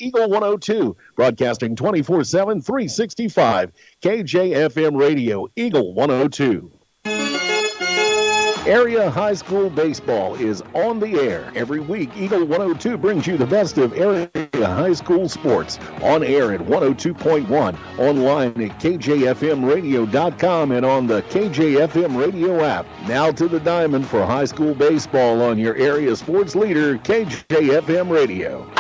Eagle 102, broadcasting 24/7, 365. KJFM Radio, Eagle 102. Area High School Baseball is on the air. Every week, Eagle 102 brings you the best of area high school sports. On air at 102.1, online at kjfmradio.com, and on the KJFM Radio app. Now to the diamond for high school baseball on your area sports leader, KJFM Radio.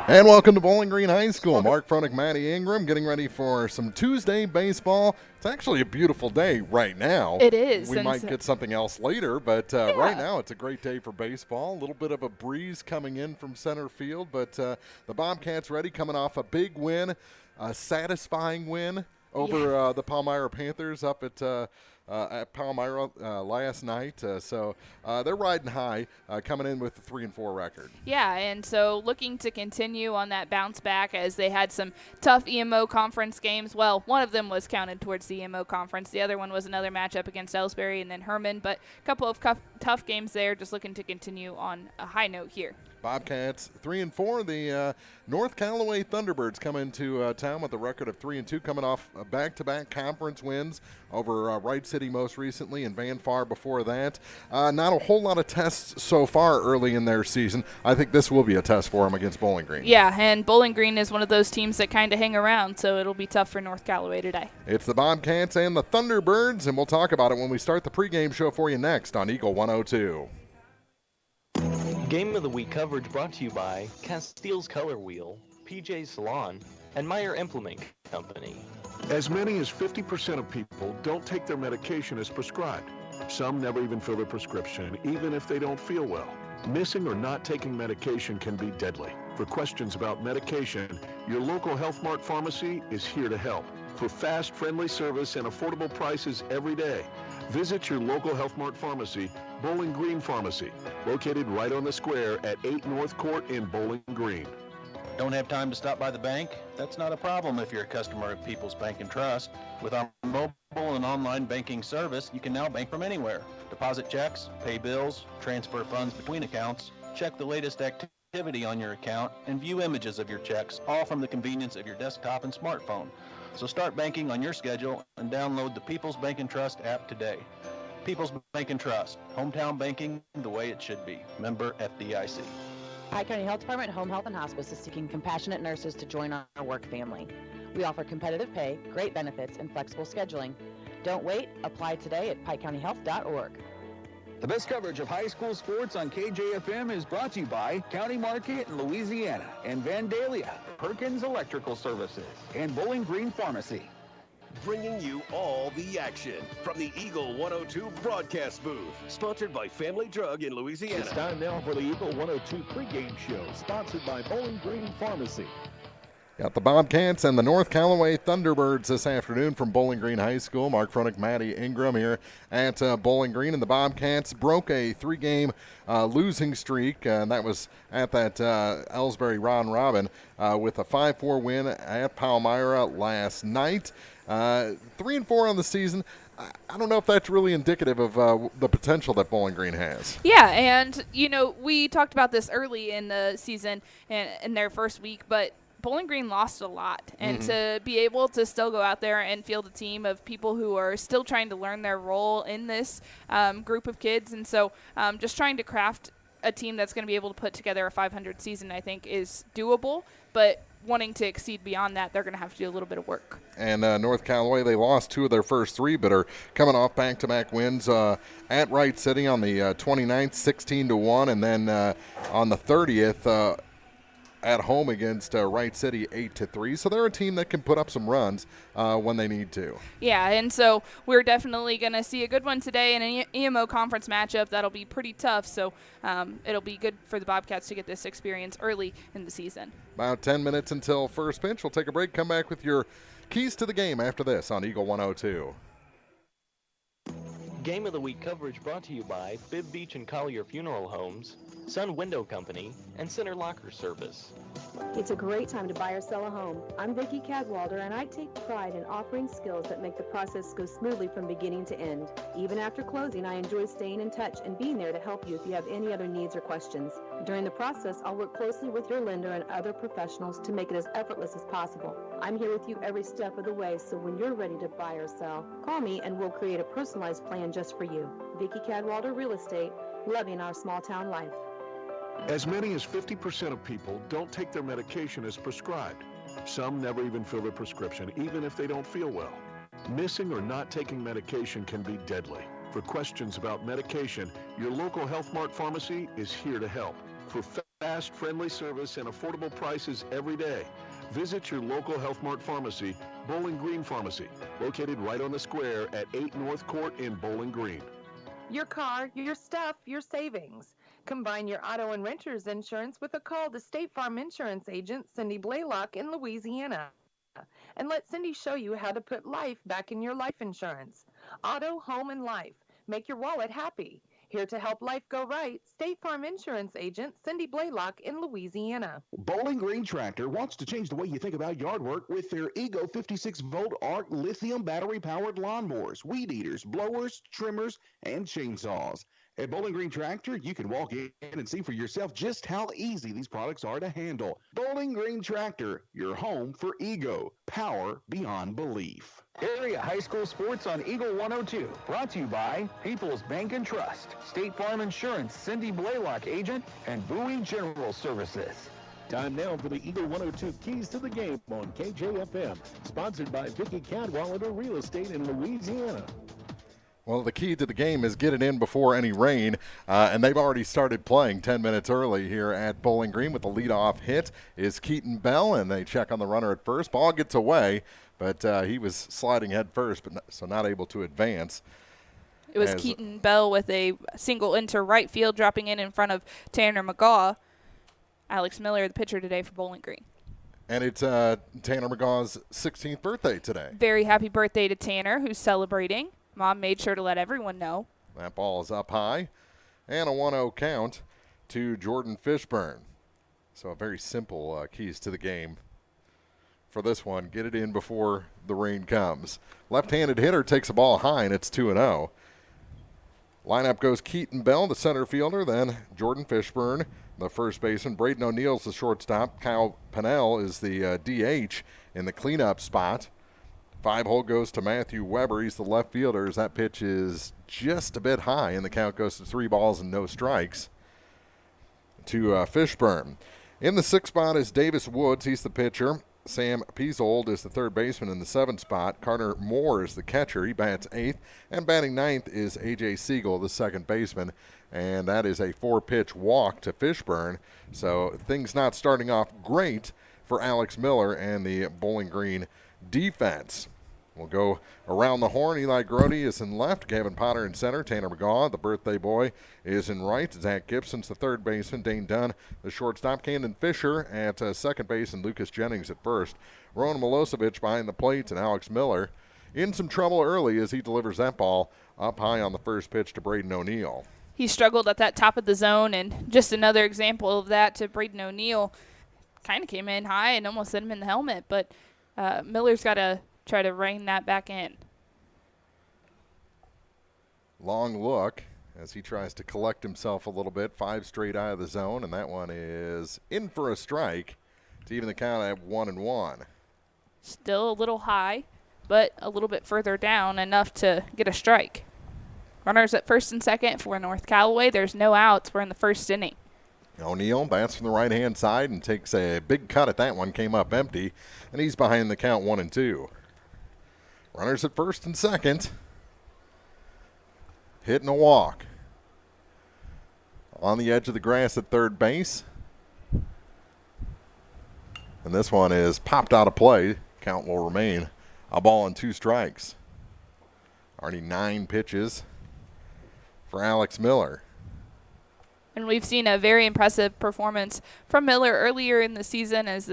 And welcome to Bowling Green High School. Mark Fronick, Maddie Ingram, getting ready for some Tuesday baseball. It's actually a beautiful day right now. It is. We might get something else later, but right now it's a great day for baseball. A little bit of a breeze coming in from center field, but the Bobcats ready, coming off a big win, a satisfying win over the Palmyra Panthers up at Palmyra last night. So they're riding high, coming in with a 3-4 record. Yeah, and so looking to continue on that bounce back as they had some tough EMO conference games. Well, one of them was counted towards the EMO conference. The other one was another matchup against Ellsbury and then Herman. But a couple of tough games there, just looking to continue on a high note here. Bobcats 3-4. The North Callaway Thunderbirds come into town with a record of 3-2, coming off back-to-back conference wins over Wright City most recently and Van Far before that. Not a whole lot of tests so far early in their season. I think this will be a test for them against Bowling Green. Yeah, and Bowling Green is one of those teams that kind of hang around, so it'll be tough for North Callaway today. It's the Bobcats and the Thunderbirds, and we'll talk about it when we start the pregame show for you next on Eagle 102. Game of the Week coverage brought to you by Castile's Color Wheel, PJ's Salon, and Meyer Implement Company. As many as 50% of people don't take their medication as prescribed. Some never even fill their prescription, even if they don't feel well. Missing or not taking medication can be deadly. For questions about medication, your local Health Mart pharmacy is here to help. For fast, friendly service and affordable prices every day, visit your local Health Mart pharmacy, Bowling Green Pharmacy, located right on the square at 8 North Court in Bowling Green. Don't have time to stop by the bank? That's not a problem if you're a customer of People's Bank and Trust. With our mobile and online banking service, you can now bank from anywhere. Deposit checks, pay bills, transfer funds between accounts, check the latest activity on your account, and view images of your checks, all from the convenience of your desktop and smartphone. So start banking on your schedule and download the People's Bank and Trust app today. People's Bank and Trust, hometown banking the way it should be. Member FDIC. Pike County Health Department Home Health and Hospice is seeking compassionate nurses to join our work family. We offer competitive pay, great benefits, and flexible scheduling. Don't wait. Apply today at pikecountyhealth.org. The best coverage of high school sports on KJFM is brought to you by County Market in Louisiana and Vandalia, Perkins Electrical Services, and Bowling Green Pharmacy. Bringing you all the action from the Eagle 102 broadcast booth, sponsored by Family Drug in Louisiana. It's time now for the Eagle 102 pregame show, sponsored by Bowling Green Pharmacy. Got the Bobcats and the North Callaway Thunderbirds this afternoon from Bowling Green High School. Mark Fronick, Maddie Ingram here at Bowling Green. And the Bobcats broke a 3-game losing streak, and that was at that Ellsbury Ron Robin with a 5-4 win at Palmyra last night. 3-4 on the season. I don't know if that's really indicative of the potential that Bowling Green has. Yeah, and, we talked about this early in the season and in their first week, but Bowling Green lost a lot, and to be able to still go out there and field a team of people who are still trying to learn their role in this group of kids, and so just trying to craft a team that's going to be able to put together a 500 season, I think, is doable, but wanting to exceed beyond that, they're going to have to do a little bit of work. And North Callaway, they lost 2 of their first 3, but are coming off back-to-back wins at Wright City on the 29th, 16-1, and then on the 30th, at home against Wright City 8-3. So they're a team that can put up some runs when they need to. Yeah, and so we're definitely going to see a good one today in an EMO conference matchup. That'll be pretty tough, so it'll be good for the Bobcats to get this experience early in the season. About 10 minutes until first pitch. We'll take a break, come back with your keys to the game after this on Eagle 102. Game of the Week coverage brought to you by Bibb Beach and Collier Funeral Homes, Sun Window Company, and Center Locker Service. It's a great time to buy or sell a home. I'm Vicki Cadwalder, and I take pride in offering skills that make the process go smoothly from beginning to end. Even after closing, I enjoy staying in touch and being there to help you if you have any other needs or questions. During the process, I'll work closely with your lender and other professionals to make it as effortless as possible. I'm here with you every step of the way, so when you're ready to buy or sell, call me and we'll create a personalized plan just for you. Vicki Cadwalder Real Estate, loving our small town life. As many as 50% of people don't take their medication as prescribed. Some never even fill their prescription, even if they don't feel well. Missing or not taking medication can be deadly. For questions about medication, your local Health Mart pharmacy is here to help. For fast, friendly service and affordable prices every day, visit your local Health Mart pharmacy, Bowling Green Pharmacy, located right on the square at 8 North Court in Bowling Green. Your car, your stuff, your savings. Combine your auto and renter's insurance with a call to State Farm Insurance agent Cindy Blaylock in Louisiana. And let Cindy show you how to put life back in your life insurance. Auto, home, and life. Make your wallet happy. Here to help life go right, State Farm Insurance agent Cindy Blaylock in Louisiana. Bowling Green Tractor wants to change the way you think about yard work with their Ego 56-volt ARC lithium battery-powered lawnmowers, weed eaters, blowers, trimmers, and chainsaws. At Bowling Green Tractor, you can walk in and see for yourself just how easy these products are to handle. Bowling Green Tractor, your home for Ego. Power beyond belief. Area high school sports on Eagle 102. Brought to you by People's Bank and Trust, State Farm Insurance, Cindy Blaylock agent, and Bowie General Services. Time now for the Eagle 102 Keys to the Game on KJFM. Sponsored by Vicki Cadwalder Real Estate in Louisiana. Well, the key to the game is get it in before any rain, and they've already started playing 10 minutes early here at Bowling Green with the leadoff hit is Keaton Bell, and they check on the runner at first. Ball gets away, but he was sliding head first, so not able to advance. It was Keaton Bell with a single into right field, dropping in front of Tanner McGaw. Alex Miller, the pitcher today for Bowling Green. And it's Tanner McGaw's 16th birthday today. Very happy birthday to Tanner, who's celebrating. Mom made sure to let everyone know. That ball is up high. And a 1-0 count to Jordan Fishburne. So a very simple keys to the game for this one. Get it in before the rain comes. Left-handed hitter takes a ball high, and it's 2-0. Lineup goes Keaton Bell, the center fielder, then Jordan Fishburne, the first baseman. Braden O'Neill's the shortstop. Kyle Pennell is the DH in the cleanup spot. 5-hole goes to Matthew Weber. He's the left fielder. That pitch is just a bit high, and the count goes to 3 balls and no strikes to Fishburne. In the 6th spot is Davis Woods. He's the pitcher. Sam Piesold is the third baseman in the 7th spot. Carter Moore is the catcher. He bats 8th. And batting 9th is A.J. Siegel, the second baseman. And that is a 4-pitch walk to Fishburne. So things not starting off great for Alex Miller and the Bowling Green defense. We'll go around the horn. Eli Grody is in left. Gavin Potter in center. Tanner McGaw, the birthday boy, is in right. Zach Gibson's the third baseman. Dane Dunn, the shortstop. Camden Fisher at second base, and Lucas Jennings at first. Ronan Milosevic behind the plate, and Alex Miller in some trouble early as he delivers that ball up high on the first pitch to Braden O'Neill. He struggled at that top of the zone, and just another example of that to Braden O'Neill. Kind of came in high and almost hit him in the helmet, but Miller's got to try to rein that back in. Long look as he tries to collect himself a little bit. 5 straight out of the zone, and that one is in for a strike to even the count at 1-1. Still a little high, but a little bit further down, enough to get a strike. Runners at first and second for North Callaway. There's no outs. We're in the first inning. O'Neill bats from the right-hand side and takes a big cut at that one. Came up empty, and he's behind the count 1-2. Runners at first and second. Hitting a walk. On the edge of the grass at third base. And this one is popped out of play. Count will remain a ball and 2 strikes. Already 9 pitches for Alex Miller. And we've seen a very impressive performance from Miller earlier in the season as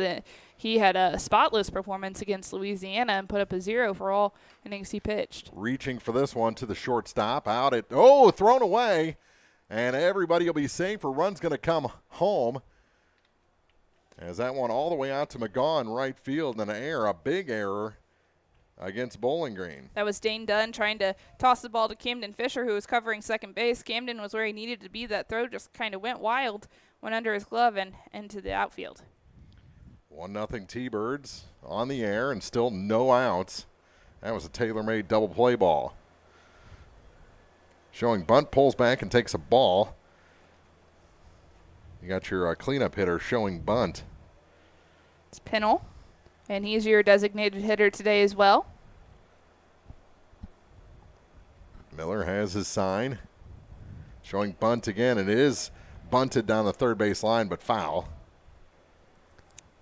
he had a spotless performance against Louisiana and put up a 0 for all innings he pitched. Reaching for this one to the shortstop. Out at, thrown away. And everybody will be safe. A run's going to come home As that one all the way out to McGaw in right field, and an error, a big error against Bowling Green. That was Dane Dunn trying to toss the ball to Camden Fisher, who was covering second base. Camden was where he needed to be. That throw just kind of went wild, went under his glove and into the outfield. 1-0 T-Birds on the air and still no outs. That was a tailor-made double play ball. Showing bunt, pulls back and takes a ball. You got your cleanup hitter showing bunt. It's Pennell, and he's your designated hitter today as well. Miller has his sign. Showing bunt again. It is bunted down the third base line, but foul.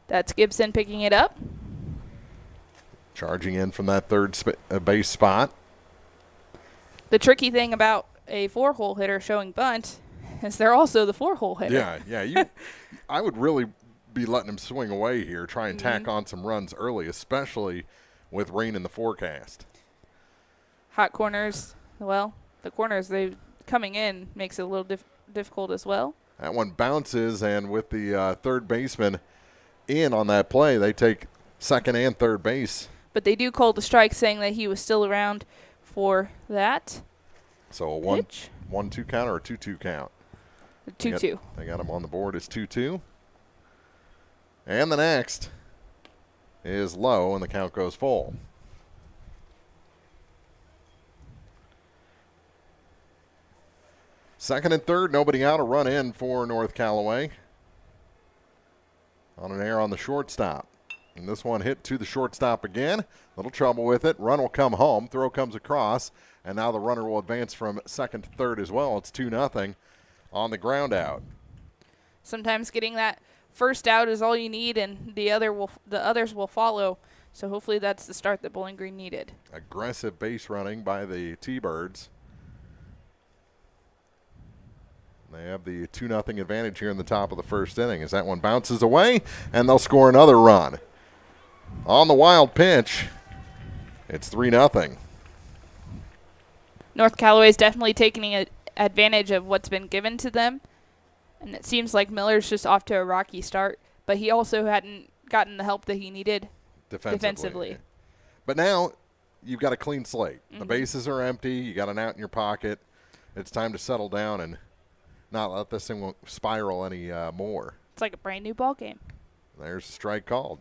That's Gibson picking it up. Charging in from that third base spot. The tricky thing about a 4-hole hitter showing bunt is they're also the 4-hole hitter. Yeah. I would really be letting him swing away here, try and tack on some runs early, especially with rain in the forecast. Hot corners, well, the corners they coming in makes it a little difficult as well. That one bounces, and with the third baseman in on that play, they take second and third base. But they do call the strike, saying that he was still around for that. So a 1-2 count or a 2-2 count? 2-2. They got him on the board as 2-2. And the next is low, and the count goes full. Second and third, nobody out, a run in for North Callaway. On an error on the shortstop. And this one hit to the shortstop again. Little trouble with it. Run will come home. Throw comes across. And now the runner will advance from second to third as well. It's 2-0 on the ground out. Sometimes getting that first out is all you need, and the others will follow. So hopefully that's the start that Bowling Green needed. Aggressive base running by the T-Birds. They have the 2-0 advantage here in the top of the first inning as that one bounces away, and they'll score another run. On the wild pitch, it's 3-0. North Callaway's definitely taking advantage of what's been given to them, and it seems like Miller's just off to a rocky start, but he also hadn't gotten the help that he needed defensively. But now you've got a clean slate. The bases are empty. You got an out in your pocket. It's time to settle down and not let this thing spiral any more. It's like a brand new ball game. There's a strike called.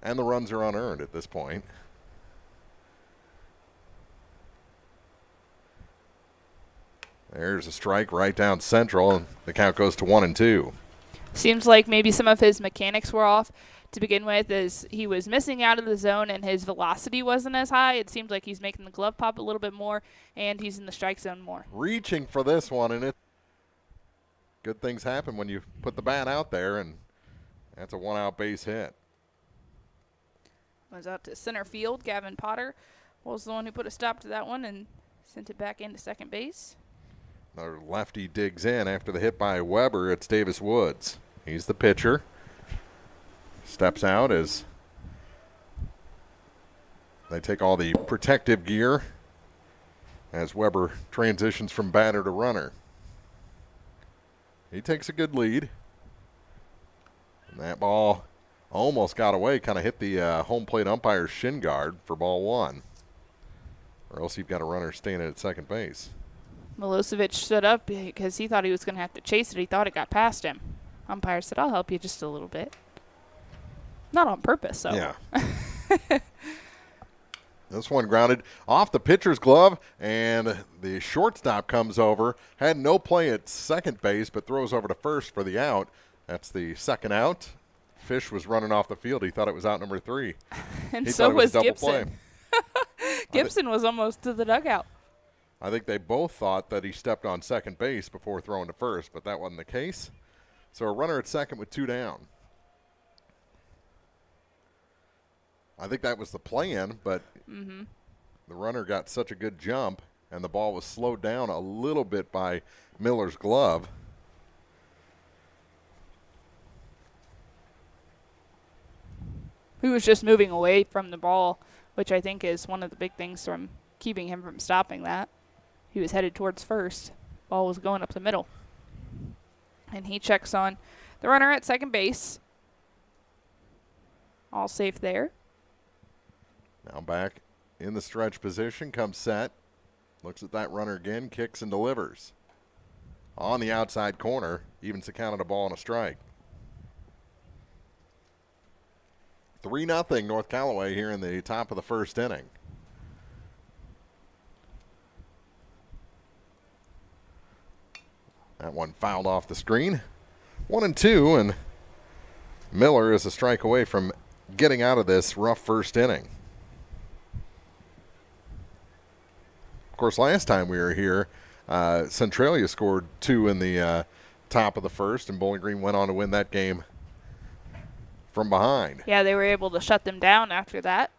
And the runs are unearned at this point. There's a strike right down central, and the count goes to 1-2. Seems like maybe some of his mechanics were off to begin with, as he was missing out of the zone and his velocity wasn't as high. It seems like he's making the glove pop a little bit more, and he's in the strike zone more. Reaching for this one, and good things happen when you put the bat out there, and that's a one-out base hit. Was out to center field. Gavin Potter was the one who put a stop to that one and sent it back into second base. Another lefty digs in after the hit by Weber. It's Davis Woods. He's the pitcher. Steps out as they take all the protective gear as Weber transitions from batter to runner. He takes a good lead. And that ball almost got away, kind of hit the home plate umpire's shin guard for ball one. Or else you've got a runner standing at second base. Milosevic stood up because he thought he was going to have to chase it. He thought it got past him. Umpire said, I'll help you just a little bit. Not on purpose, though. Yeah. This one grounded off the pitcher's glove, and the shortstop comes over. Had no play at second base, but throws over to first for the out. That's the second out. Fish was running off the field. He thought it was out number 3. And so was Gibson. Gibson was almost to the dugout. I think they both thought that he stepped on second base before throwing to first, but that wasn't the case. So a runner at second with 2 down. I think that was the plan, but the runner got such a good jump, and the ball was slowed down a little bit by Miller's glove. He was just moving away from the ball, which I think is one of the big things from keeping him from stopping that. He was headed towards first. Ball was going up the middle. And he checks on the runner at second base. All safe there. Now back in the stretch position, comes set. Looks at that runner again, kicks and delivers. On the outside corner, evens the count at a ball and a strike. 3-0 North Callaway here in the top of the first inning. That one fouled off the screen. 1-2, and Miller is a strike away from getting out of this rough first inning. Of course, last time we were here, Centralia scored 2 in the top of the first, and Bowling Green went on to win that game from behind. Yeah, they were able to shut them down after that.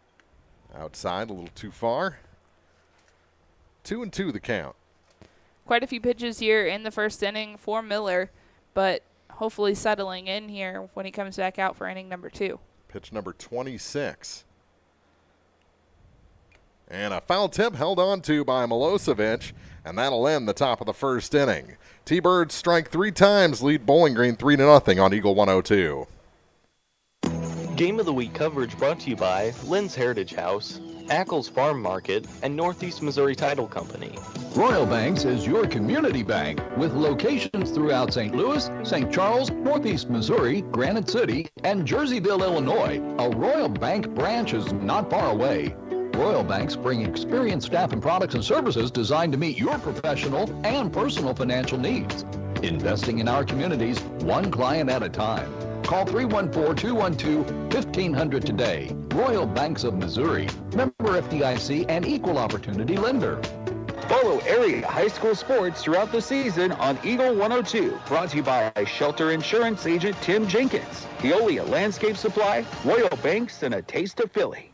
Outside, a little too far. 2-2 the count. Quite a few pitches here in the first inning for Miller, but hopefully settling in here when he comes back out for inning number 2. Pitch number 26. And a foul tip held on to by Milosevic, and that'll end the top of the first inning. T-Birds strike 3 times, lead Bowling Green 3-0 on Eagle 102. Game of the Week coverage brought to you by Lynn's Heritage House, Ackles Farm Market, and Northeast Missouri Title Company. Royal Banks is your community bank with locations throughout St. Louis, St. Charles, Northeast Missouri, Granite City, and Jerseyville, Illinois. A Royal Bank branch is not far away. Royal Banks bring experienced staff and products and services designed to meet your professional and personal financial needs. Investing in our communities, one client at a time. Call 314-212-1500 today. Royal Banks of Missouri. Member FDIC and equal opportunity lender. Follow area high school sports throughout the season on Eagle 102. Brought to you by Shelter Insurance Agent Tim Jenkins, Veolia Landscape Supply, Royal Banks, and a taste of Philly.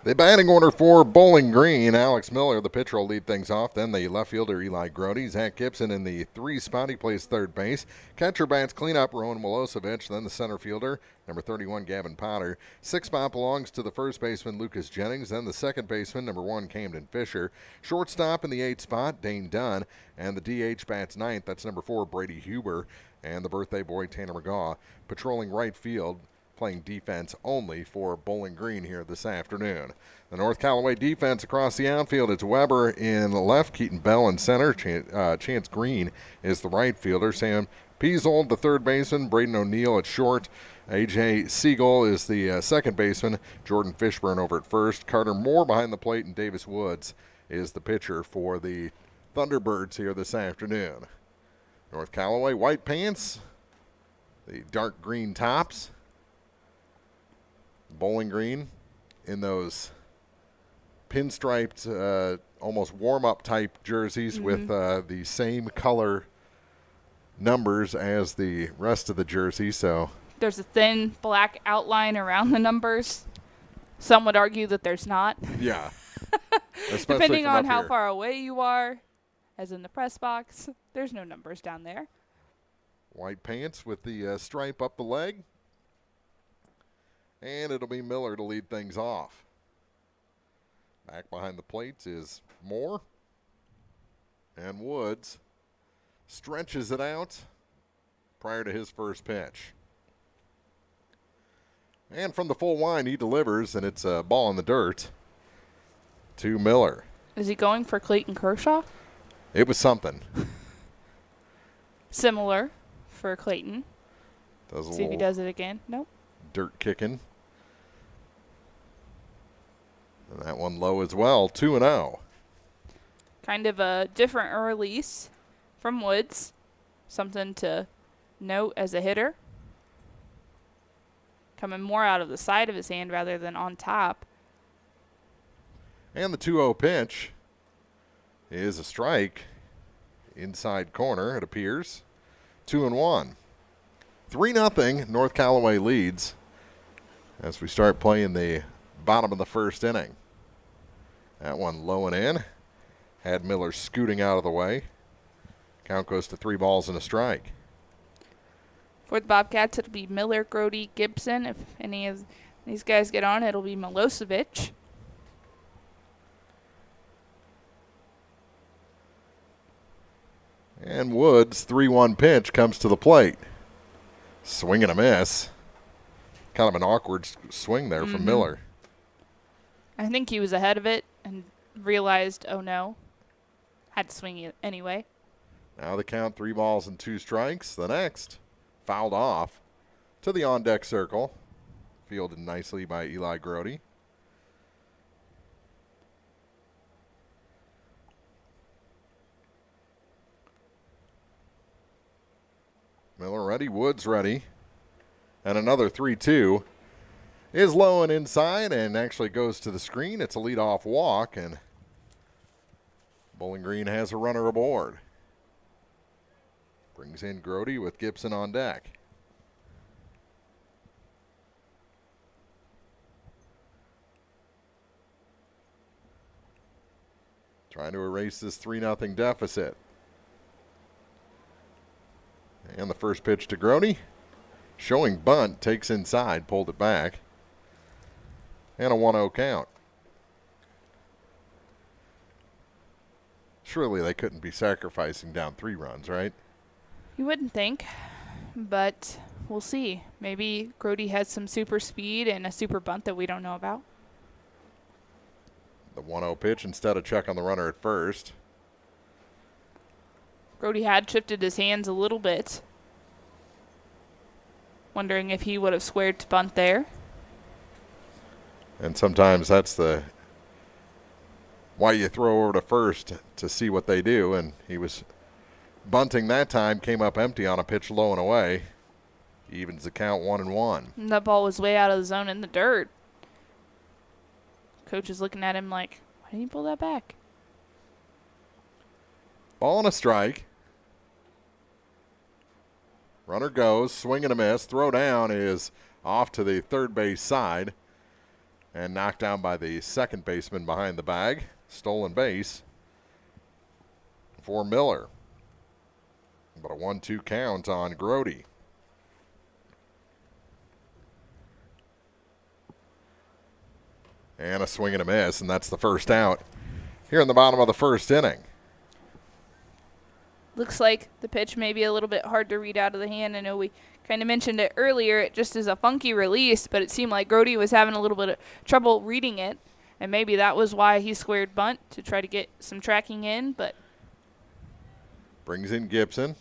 The batting order for Bowling Green, Alex Miller, the pitcher, will lead things off. Then the left fielder, Eli Grody. Zach Gibson in the 3 spot. He plays third base. Catcher bats cleanup, Rowan Milosevic. Then the center fielder, number 31, Gavin Potter. 6 spot belongs to the first baseman, Lucas Jennings. Then the second baseman, number 1, Camden Fisher. Shortstop in the 8 spot, Dane Dunn. And the DH bats 9th. That's number 4, Brady Huber. And the birthday boy, Tanner McGaw, patrolling right field, playing defense only for Bowling Green here this afternoon. The North Callaway defense across the outfield, it's Weber in left, Keaton Bell in center, Chance Green is the right fielder, Sam Piesold, the third baseman, Braden O'Neill at short, A.J. Siegel is the second baseman, Jordan Fishburne over at first, Carter Moore behind the plate, and Davis Woods is the pitcher for the Thunderbirds here this afternoon. North Callaway, white pants, the dark green tops. Bowling Green in those pinstriped, almost warm-up type jerseys with the same color numbers as the rest of the jersey. So there's a thin black outline around the numbers. Some would argue that there's not. Yeah. Depending on how far away you are, as in the press box, there's no numbers down there. White pants with the stripe up the leg. And it'll be Miller to lead things off. Back behind the plates is Moore. And Woods stretches it out prior to his first pitch. And from the full line, he delivers, and it's a ball in the dirt to Miller. Is he going for Clayton Kershaw? It was something. Similar for Clayton. Does See if he does it again. Nope. Dirt kicking. And that one low as well, 2-0. Kind of a different release from Woods. Something to note as a hitter. Coming more out of the side of his hand rather than on top. And the 2-0 pitch is a strike. Inside corner, it appears. 2-1. 3-0, North Callaway leads as we start playing the bottom of the first inning. That one low and in. Had Miller scooting out of the way. Count goes to 3 balls and a strike. For the Bobcats, it'll be Miller, Grody, Gibson. If any of these guys get on, it'll be Milosevic. And Woods' 3-1 pitch comes to the plate. Swing and a miss. Kind of an awkward swing there from Miller. I think he was ahead of it and realized, oh no, had to swing it anyway. Now the count, 3 balls and 2 strikes. The next, fouled off to the on-deck circle. Fielded nicely by Eli Grody. Miller ready, Woods ready. And another 3-2 is low and inside and actually goes to the screen. It's a leadoff walk, and Bowling Green has a runner aboard. Brings in Grody with Gibson on deck. Trying to erase this 3-0 deficit. And the first pitch to Grody. Showing bunt, takes inside, pulled it back. And a 1-0 count. Surely they couldn't be sacrificing down 3 runs, right? You wouldn't think, but we'll see. Maybe Grody has some super speed and a super bunt that we don't know about. The 1-0 pitch instead of check on the runner at first. Grody had shifted his hands a little bit. Wondering if he would have squared to bunt there. And sometimes that's why you throw over to first to see what they do. And he was bunting that time, came up empty on a pitch low and away. Evens the count 1-1. And that ball was way out of the zone in the dirt. Coach is looking at him like, why didn't you pull that back? Ball and a strike. Runner goes, swing and a miss. Throw down is off to the third base side and knocked down by the second baseman behind the bag. Stolen base for Miller. But a 1-2 count on Grody. And a swing and a miss, and that's the first out here in the bottom of the first inning. Looks like the pitch may be a little bit hard to read out of the hand. I know we kind of mentioned it earlier. It just is a funky release, but it seemed like Grody was having a little bit of trouble reading it, and maybe that was why he squared bunt to try to get some tracking in. But brings in Gibson.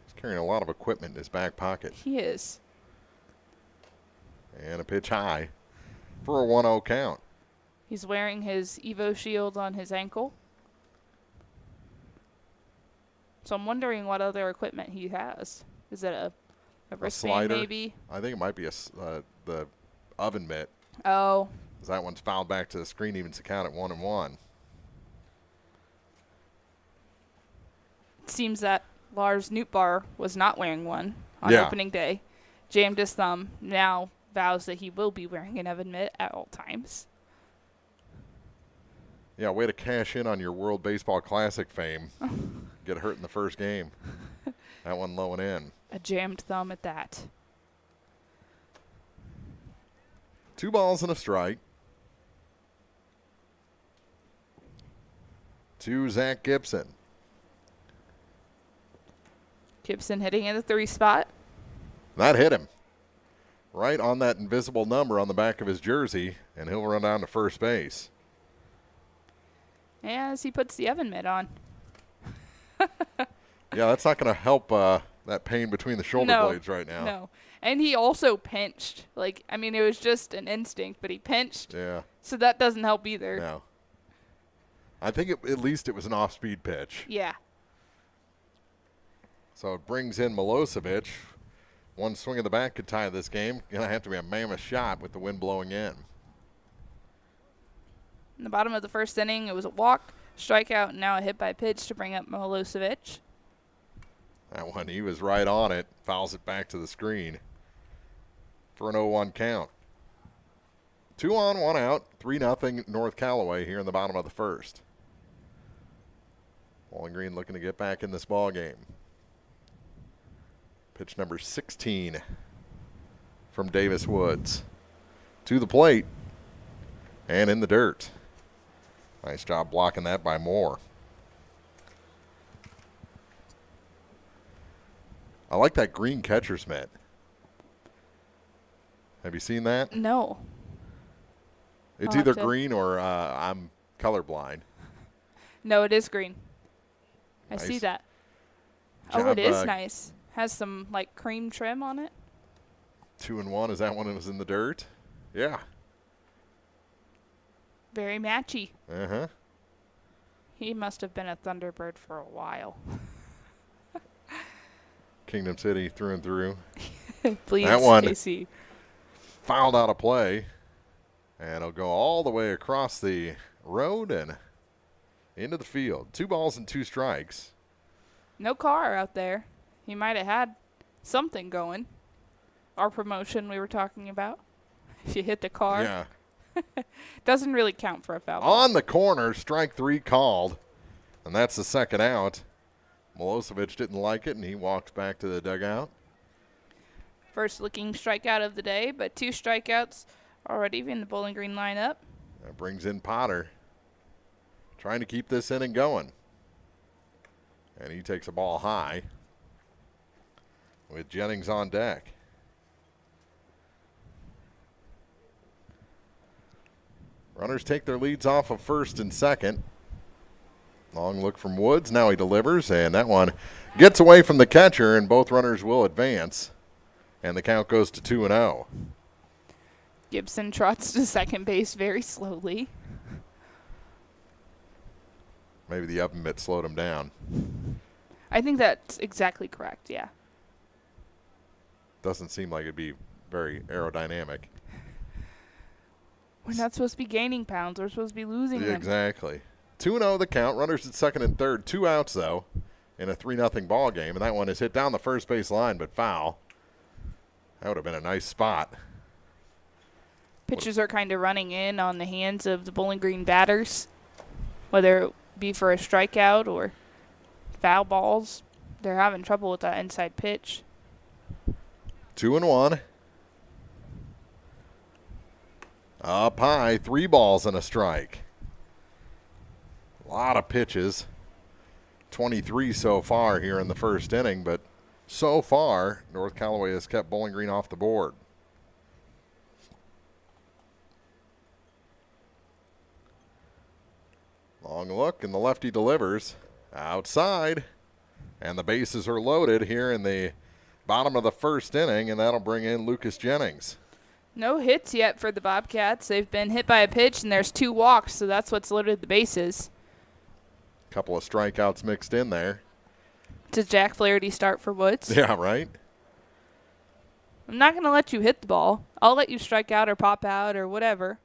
He's carrying a lot of equipment in his back pocket. He is. And a pitch high for a 1-0 count. He's wearing his Evo shield on his ankle. So I'm wondering what other equipment he has. Is it a wristband maybe? I think it might be the oven mitt. Oh. That one's fouled back to the screen, evens the count at 1-1. It seems that Lars Nootbaar was not wearing one on opening day. Jammed his thumb. Now vows that he will be wearing an oven mitt at all times. Yeah, way to cash in on your World Baseball Classic fame. Get hurt in the first game. That one low and in. A jammed thumb at that. 2 balls and a strike. To Zach Gibson. Gibson hitting in the 3 spot. That hit him. Right on that invisible number on the back of his jersey, and he'll run down to first base. As he puts the oven mitt on. Yeah, that's not going to help that pain between the shoulder blades right now. No. And he also pinched. It was just an instinct, but he pinched. Yeah. So that doesn't help either. No. I think at least it was an off-speed pitch. Yeah. So it brings in Milosevic. One swing of the bat could tie this game. Going to have to be a mammoth shot with the wind blowing in. In the bottom of the first inning, it was a walk, strikeout, and now a hit by pitch to bring up Milosevic. That one, he was right on it. Fouls it back to the screen for an 0-1 count. 2 on, 1 out. 3-0 North Callaway here in the bottom of the first. Bowling Green looking to get back in this ball game. Pitch number 16 from Davis Woods. To the plate and in the dirt. Nice job blocking that by Moore. I like that green catcher's mitt. Have you seen that? No. It's I'll either have to- green or I'm colorblind. No, it is green. I see Nice. that. Job, Oh, it is nice. Has some like cream trim on it. 2-1. Is that one that was in the dirt? Yeah. Very matchy. Uh-huh. He must have been a Thunderbird for a while. Kingdom City through and through. Please, That one Casey. fouled out of play. And it'll go all the way across the road and into the field. 2 balls and 2 strikes. No car out there. He might have had something going. Our promotion we were talking about. If you hit the car. Yeah. Doesn't really count for a foul ball. On the corner, strike 3 called. And that's the second out. Milosevic didn't like it, and he walked back to the dugout. First looking strikeout of the day, but 2 strikeouts already in the Bowling Green lineup. That brings in Potter. Trying to keep this inning going. And he takes a ball high with Jennings on deck. Runners take their leads off of first and second. Long look from Woods. Now he delivers, and that one gets away from the catcher, and both runners will advance. And the count goes to 2-0. Gibson trots to second base very slowly. Maybe the oven mitt slowed him down. I think that's exactly correct, yeah. Doesn't seem like it'd be very aerodynamic. We're not supposed to be gaining pounds. We're supposed to be losing them. Exactly. 2-0 the count. Runners at second and third. 2 outs, though, in a 3-0 ball game. And that one is hit down the first base line, but foul. That would have been a nice spot. Pitchers are kind of running in on the hands of the Bowling Green batters, whether it be for a strikeout or foul balls. They're having trouble with that inside pitch. 2-1. Up high, 3 balls and a strike. A lot of pitches. 23 so far here in the first inning, but so far, North Callaway has kept Bowling Green off the board. Long look, and the lefty delivers. Outside, and the bases are loaded here in the bottom of the first inning, and that'll bring in Lucas Jennings. No hits yet for the Bobcats. They've been hit by a pitch, and there's 2 walks, so that's what's loaded the bases. Couple of strikeouts mixed in there. Does Jack Flaherty start for Woods? Yeah, right? I'm not going to let you hit the ball. I'll let you strike out or pop out or whatever.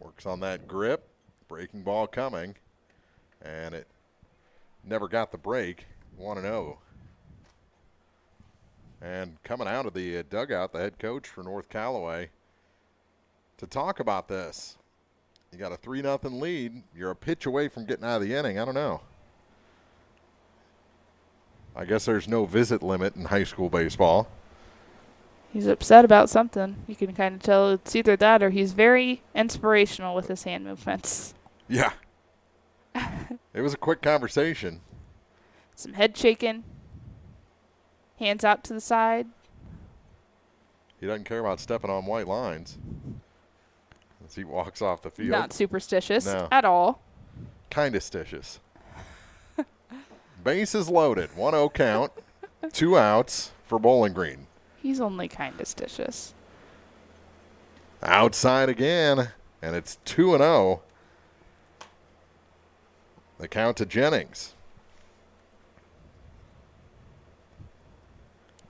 Works on that grip. Breaking ball coming. And it never got the break. 1-0. And coming out of the dugout, the head coach for North Callaway to talk about this. You got a 3-0 lead. You're a pitch away from getting out of the inning. I don't know. I guess there's no visit limit in high school baseball. He's upset about something. You can kind of tell it's either that or he's very inspirational with his hand movements. Yeah. It was a quick conversation. Some head shaking. Hands out to the side. He doesn't care about stepping on white lines as he walks off the field. Not superstitious No. at all. Kind of stitious. Bases loaded. 1-0 count. 2 outs for Bowling Green. He's only kind of stitious. Outside again, and it's 2-0. The count to Jennings.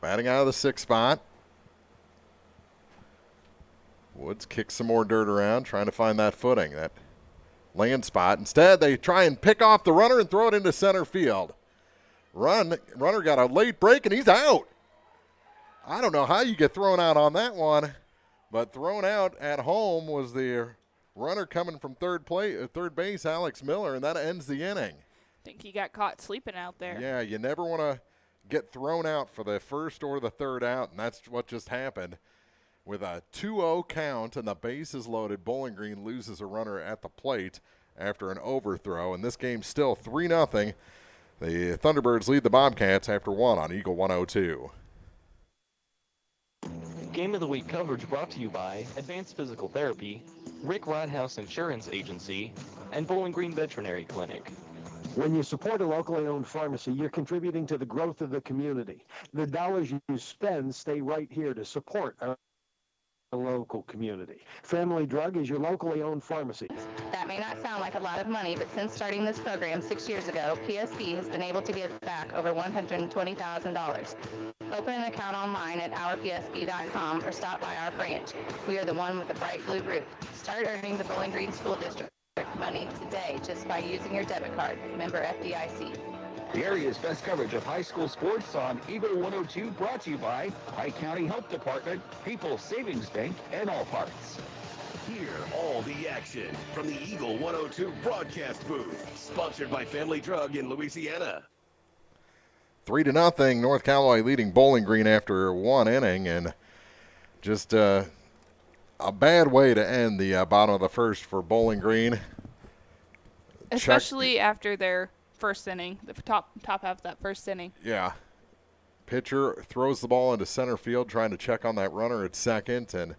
Batting out of the 6th spot. Woods kicks some more dirt around, trying to find that footing, that land spot. Instead, they try and pick off the runner and throw it into center field. Runner got a late break, and he's out. I don't know how you get thrown out on that one, but thrown out at home was the runner coming from third base, Alex Miller, and that ends the inning. I think he got caught sleeping out there. Yeah, you never want to get thrown out for the first or the third out, and that's what just happened. With a 2-0 count and the bases loaded, Bowling Green loses a runner at the plate after an overthrow, and this game's still 3-0. The Thunderbirds lead the Bobcats after 1 on Eagle 102. Game of the Week coverage brought to you by Advanced Physical Therapy, Rick Rodhouse Insurance Agency, and Bowling Green Veterinary Clinic. When you support a locally owned pharmacy, you're contributing to the growth of the community. The dollars you spend stay right here to support our local community. Family Drug is your locally owned pharmacy. That may not sound like a lot of money, but since starting this program 6 years ago, PSB has been able to give back over $120,000. Open an account online at ourpsb.com or stop by our branch. We are the one with the bright blue roof. Start earning the Bowling Green School District money today just by using your debit card. Member FDIC. The area's best coverage of high school sports on Eagle 102, brought to you by Pike County Health Department, People's Savings Bank, and All Parts. Hear all the action from the Eagle 102 broadcast booth. Sponsored by Family Drug in Louisiana. 3-0, North Callaway leading Bowling Green after 1 inning, and just a bad way to end the bottom of the first for Bowling Green. Especially after their first inning, the top half of that first inning. Yeah. Pitcher throws the ball into center field trying to check on that runner at second, and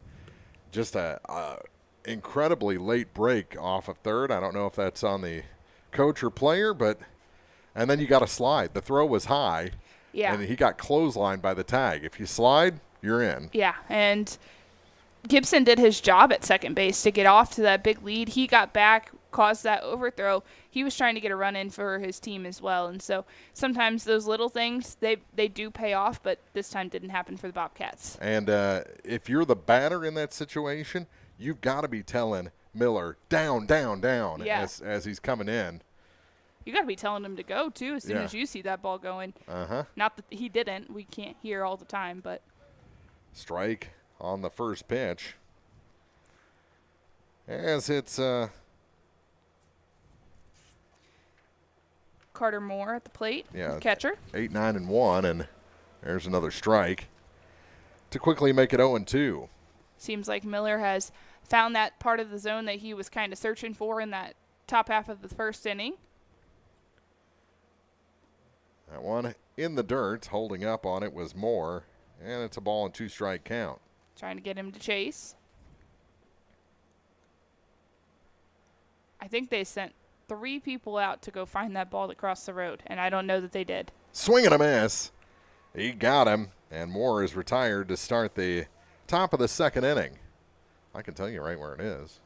just a incredibly late break off of third. I don't know if that's on the coach or player, and then you got to slide. The throw was high, and he got clotheslined by the tag. If you slide, you're in. Yeah, and Gibson did his job at second base to get off to that big lead. He got back, caused that overthrow. He was trying to get a run in for his team as well. And so sometimes those little things, they do pay off, but this time didn't happen for the Bobcats. And if you're the batter in that situation, you've got to be telling Miller, down, down, down, as he's coming in. You got to be telling him to go, too, as soon as you see that ball going. Not that he didn't. We can't hear all the time, but. Strike on the first pitch. As it's Carter Moore at the plate, catcher. 8-9-1, and there's another strike to quickly make it 0-2. Seems like Miller has found that part of the zone that he was kind of searching for in that top half of the first inning. That one in the dirt, holding up on it was Moore, and it's a ball and 2-strike count. Trying to get him to chase. I think they sent 3 people out to go find that ball that crossed the road, and I don't know that they did. Swing and a miss. He got him, and Moore is retired to start the top of the second inning. I can tell you right where it is.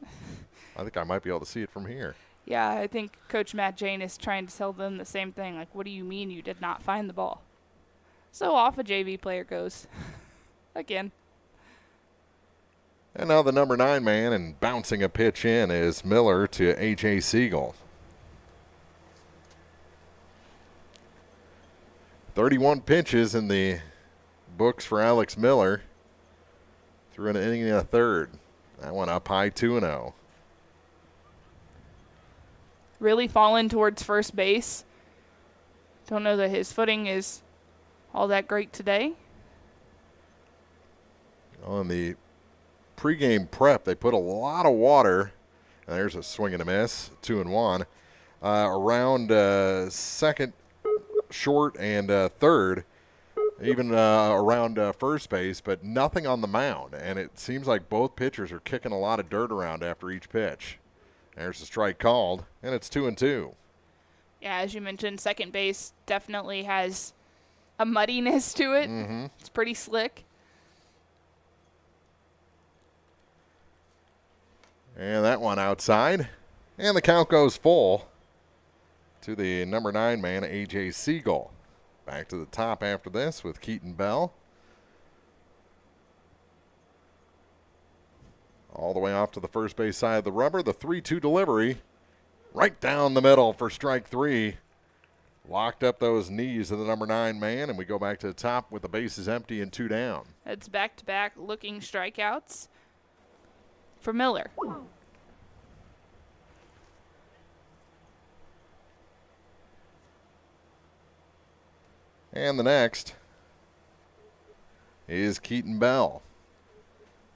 I think I might be able to see it from here. Yeah, I think Coach Matt Jane is trying to tell them the same thing. Like, what do you mean you did not find the ball? So off a JV player goes. Again. And now the number 9 man, and bouncing a pitch in is Miller to A.J. Siegel. 31 pitches in the books for Alex Miller. Through an inning and a third. That one up high 2-0. Really falling towards first base. Don't know that his footing is all that great today. On the pregame prep, they put a lot of water, and there's a swing and a miss, 2-1, around second, short, and third, even around first base, but nothing on the mound. And it seems like both pitchers are kicking a lot of dirt around after each pitch. There's a strike called, and it's 2-2. Yeah, as you mentioned, second base definitely has a muddiness to it. Mm-hmm. It's pretty slick. And that one outside. And the count goes full to the number 9 man, A.J. Siegel. Back to the top after this with Keaton Bell. All the way off to the first base side of the rubber. The 3-2 delivery. Right down the middle for strike 3. Locked up those knees of the number 9 man, and we go back to the top with the bases empty and 2 down. It's back-to-back looking strikeouts for Miller. And the next is Keaton Bell,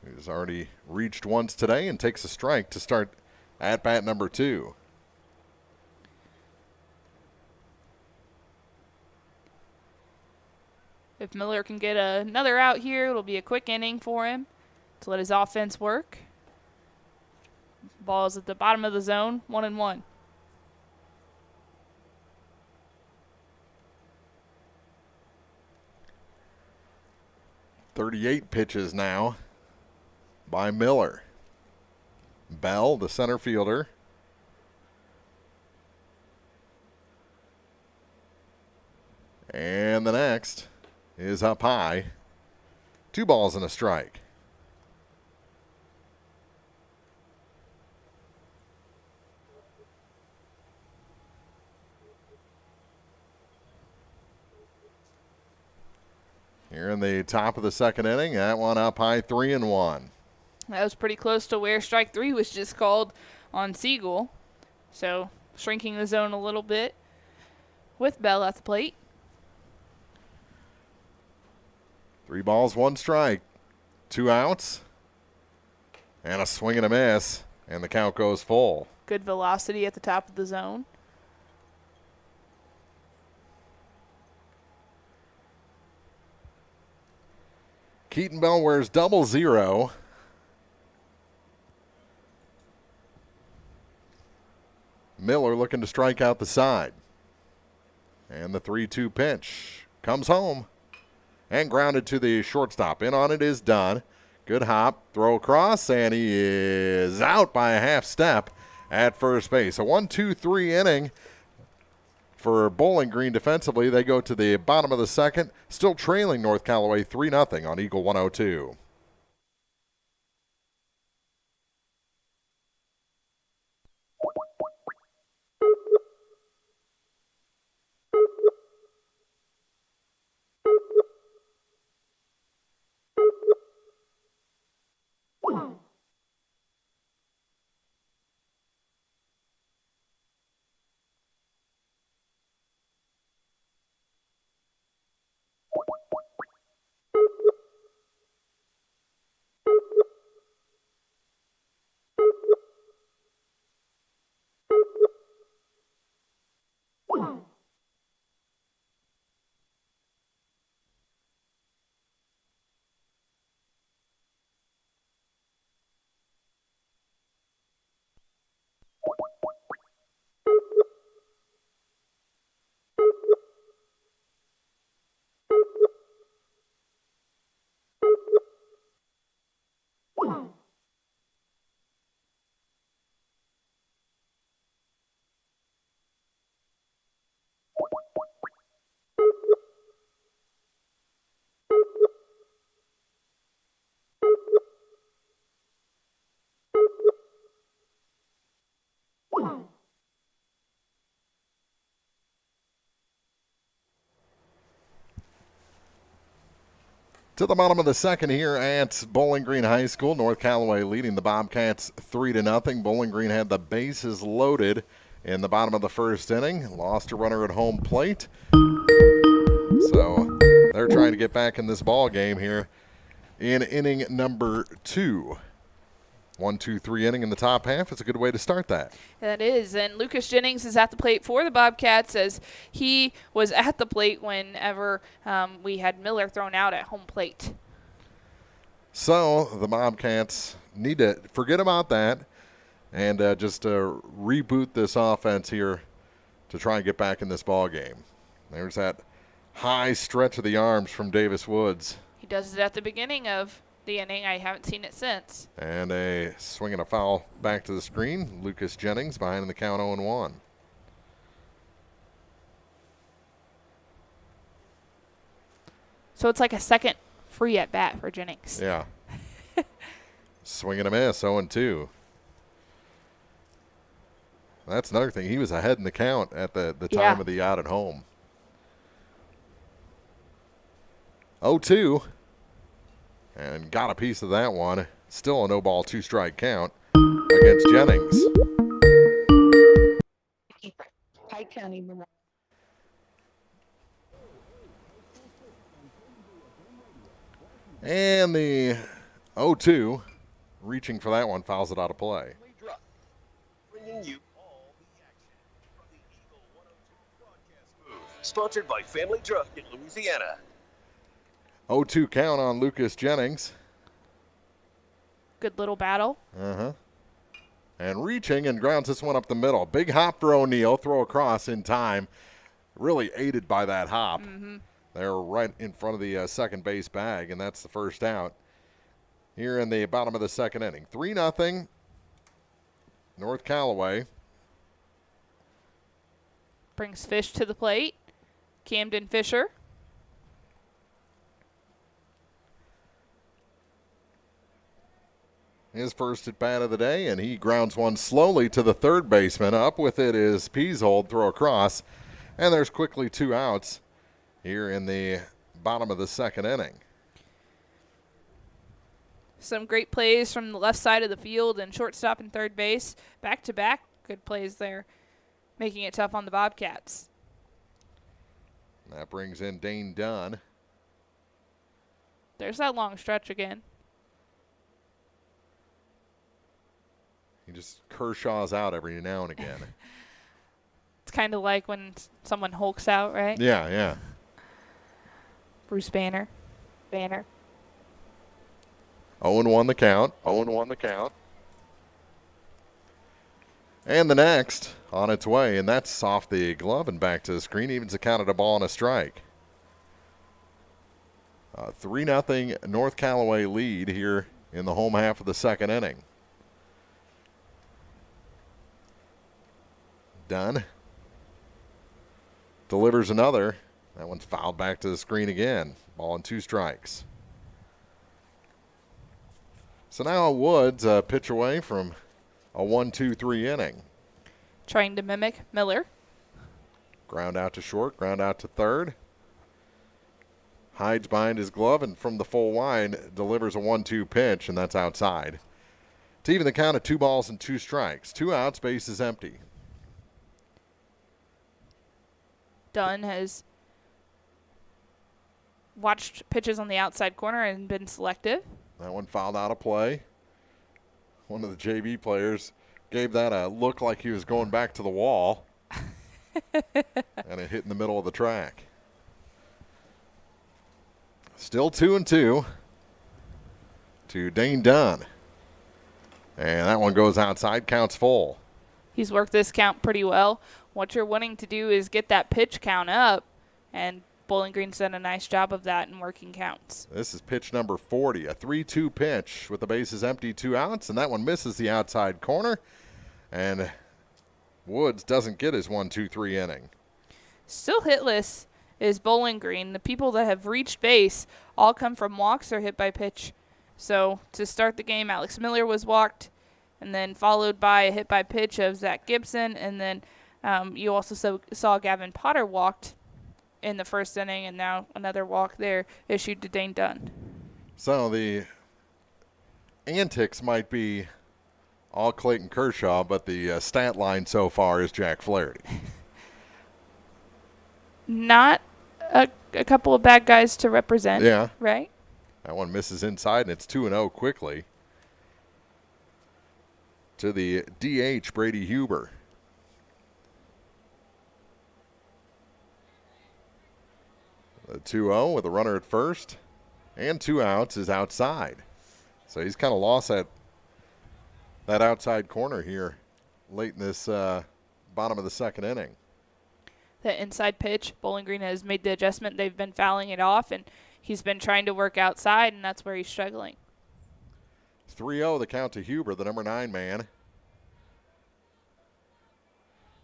who's already reached once today and takes a strike to start at bat number 2. If Miller can get another out here, it'll be a quick inning for him to let his offense work. Ball is at the bottom of the zone, 1-1. "38 pitches now by Miller. Bell, the center fielder. And the next is up high. 2 balls and a strike. Here in the top of the second inning, that one up high, 3-1. That was pretty close to where strike 3 was just called on Siegel. So shrinking the zone a little bit with Bell at the plate. 3 balls, 1 strike. 2 outs. And a swing and a miss. And the count goes full. Good velocity at the top of the zone. Keaton Bell wears 00. Miller looking to strike out the side. And the 3-2 pitch comes home and grounded to the shortstop. In on it is Dunn. Good hop, throw across, and he is out by a half step at first base. A 1-2-3 inning for Bowling Green defensively. They go to the bottom of the second, still trailing North Callaway 3-0 on Eagle 102. To the bottom of the second here at Bowling Green High School. North Callaway leading the Bobcats 3-0. Bowling Green had the bases loaded in the bottom of the first inning. Lost a runner at home plate. So they're trying to get back in this ball game here in inning number 2. 1-2-3 inning in the top half. It's a good way to start that. That is. And Lucas Jennings is at the plate for the Bobcats, as he was at the plate whenever we had Miller thrown out at home plate. So the Bobcats need to forget about that and just reboot this offense here to try and get back in this ball game. There's that high stretch of the arms from Davis Woods. He does it at the beginning of the inning. I haven't seen it since. And a swing and a foul back to the screen. Lucas Jennings behind the count 0-1. So it's like a second free at bat for Jennings. Yeah. Swing and a miss, 0-2. That's another thing. He was ahead in the count at the time of the out at home. 0-2. And got a piece of that one. Still a no-ball, 2-strike count against Jennings. Pike County. And the 0-2, reaching for that one, fouls it out of play. Bringing you all the action from the Eagle 102 broadcast booth. Sponsored by Family Drug in Louisiana. 0-2 count on Lucas Jennings. Good little battle. And reaching and grounds this one up the middle. Big hop for O'Neill. Throw across in time. Really aided by that hop. They're right in front of the second base bag, and that's the first out here in the bottom of the second inning. 3-0 North Callaway. Brings Fish to the plate. Camden Fisher. His first at bat of the day, and he grounds one slowly to the third baseman. Up with it is Peasehold, throw across, and there's quickly 2 outs here in the bottom of the second inning. Some great plays from the left side of the field and shortstop and third base. Back-to-back good plays there, making it tough on the Bobcats. That brings in Dane Dunn. There's that long stretch again. He just Kershaw's out every now and again. It's kind of like when someone hulks out, right? Yeah. Bruce Banner. 0-1 the count. And the next on its way, and that's off the glove and back to the screen. Evens the count at a ball and a strike. 3-0 North Callaway lead here in the home half of the second inning. Dunn delivers another. That one's fouled back to the screen again. Ball and 2 strikes. So now Woods pitch away from a 1-2-3 inning. Trying to mimic Miller. Ground out to short, ground out to third. Hides behind his glove and from the full line delivers a 1-2 pitch, and that's outside. To even the count of 2 balls and 2 strikes. 2 outs, base is empty. Dunn has watched pitches on the outside corner and been selective. That one fouled out of play. One of the JV players gave that a look like he was going back to the wall. And it hit in the middle of the track. Still 2-2 to Dane Dunn. And that one goes outside, counts full. He's worked this count pretty well. What you're wanting to do is get that pitch count up, and Bowling Green's done a nice job of that in working counts. This is pitch number 40, a 3-2 pitch with the bases empty, 2 outs, and that one misses the outside corner. And Woods doesn't get his 1-2-3 inning. Still hitless is Bowling Green. The people that have reached base all come from walks or hit by pitch. So to start the game, Alex Miller was walked, and then followed by a hit by pitch of Zach Gibson, and then you also saw Gavin Potter walked in the first inning, and now another walk there issued to Dane Dunn. So the antics might be all Clayton Kershaw, but the stat line so far is Jack Flaherty. Not a couple of bad guys to represent, yeah, right? That one misses inside, and it's 2-0 quickly. To the DH, Brady Huber. The 2-0 with a runner at first, and 2 outs is outside. So he's kind of lost that outside corner here late in this bottom of the second inning. The inside pitch, Bowling Green has made the adjustment. They've been fouling it off, and he's been trying to work outside, and that's where he's struggling. 3-0 the count to Huber, the number 9 man.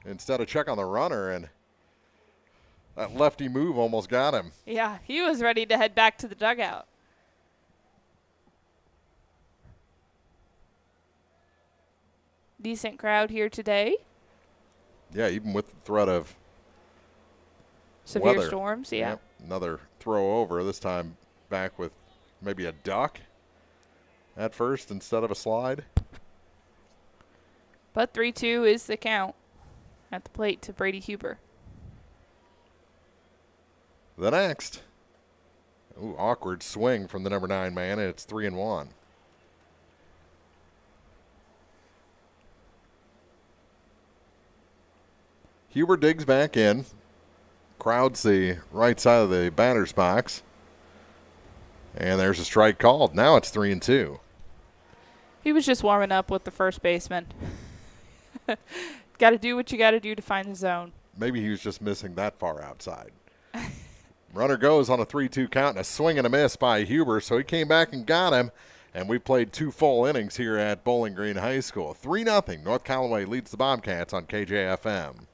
Instead of check on the runner, and that lefty move almost got him. Yeah, he was ready to head back to the dugout. Decent crowd here today. Yeah, even with the threat of severe weather. Storms, yeah. Yep, another throw over, this time back with maybe a duck at first instead of a slide. But 3-2 is the count at the plate to Brady Huber. The next, awkward swing from the number 9 man, and it's 3-1. Huber digs back in, crowds the right side of the batter's box. And there's a strike called. Now it's 3-2. He was just warming up with the first baseman. Got to do what you got to do to find the zone. Maybe he was just missing that far outside. Runner goes on a 3-2 count and a swing and a miss by Huber, so he came back and got him. And we played 2 full innings here at Bowling Green High School. 3-0. North Callaway leads the Bobcats on KJFM.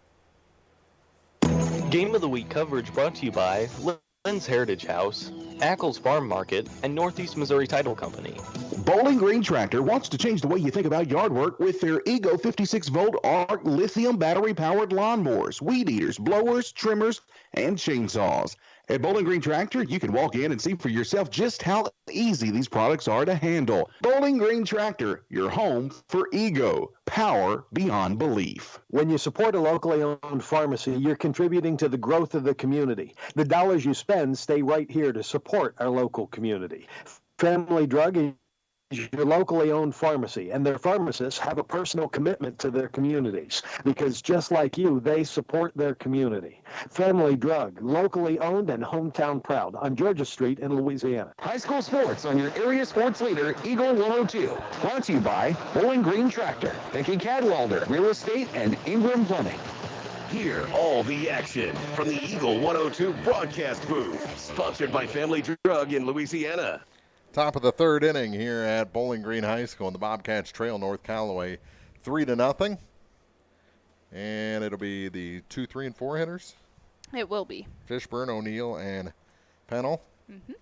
Game of the Week coverage brought to you by Lynn's Heritage House, Ackles Farm Market, and Northeast Missouri Title Company. Bowling Green Tractor wants to change the way you think about yard work with their Ego 56-volt ARC lithium battery-powered lawnmowers, weed eaters, blowers, trimmers, and chainsaws. At Bowling Green Tractor, you can walk in and see for yourself just how easy these products are to handle. Bowling Green Tractor, your home for Ego. Power beyond belief. When you support a locally owned pharmacy, you're contributing to the growth of the community. The dollars you spend stay right here to support our local community. Family Drug is your locally owned pharmacy, and their pharmacists have a personal commitment to their communities because just like you, they support their community. Family Drug, locally owned and hometown proud on Georgia Street in Louisiana. High school sports on your area sports leader, Eagle 102. Brought to you by Bowling Green Tractor, Vicky Cadwalder, Real Estate, and Ingram Plumbing. Hear all the action from the Eagle 102 broadcast booth. Sponsored by Family Drug in Louisiana. Top of the 3rd inning here at Bowling Green High School, and the Bobcats trail North Callaway 3-0. And it'll be the 2, 3, and 4 hitters. It will be. Fishburne, O'Neill, and Pennell. Mm-hmm.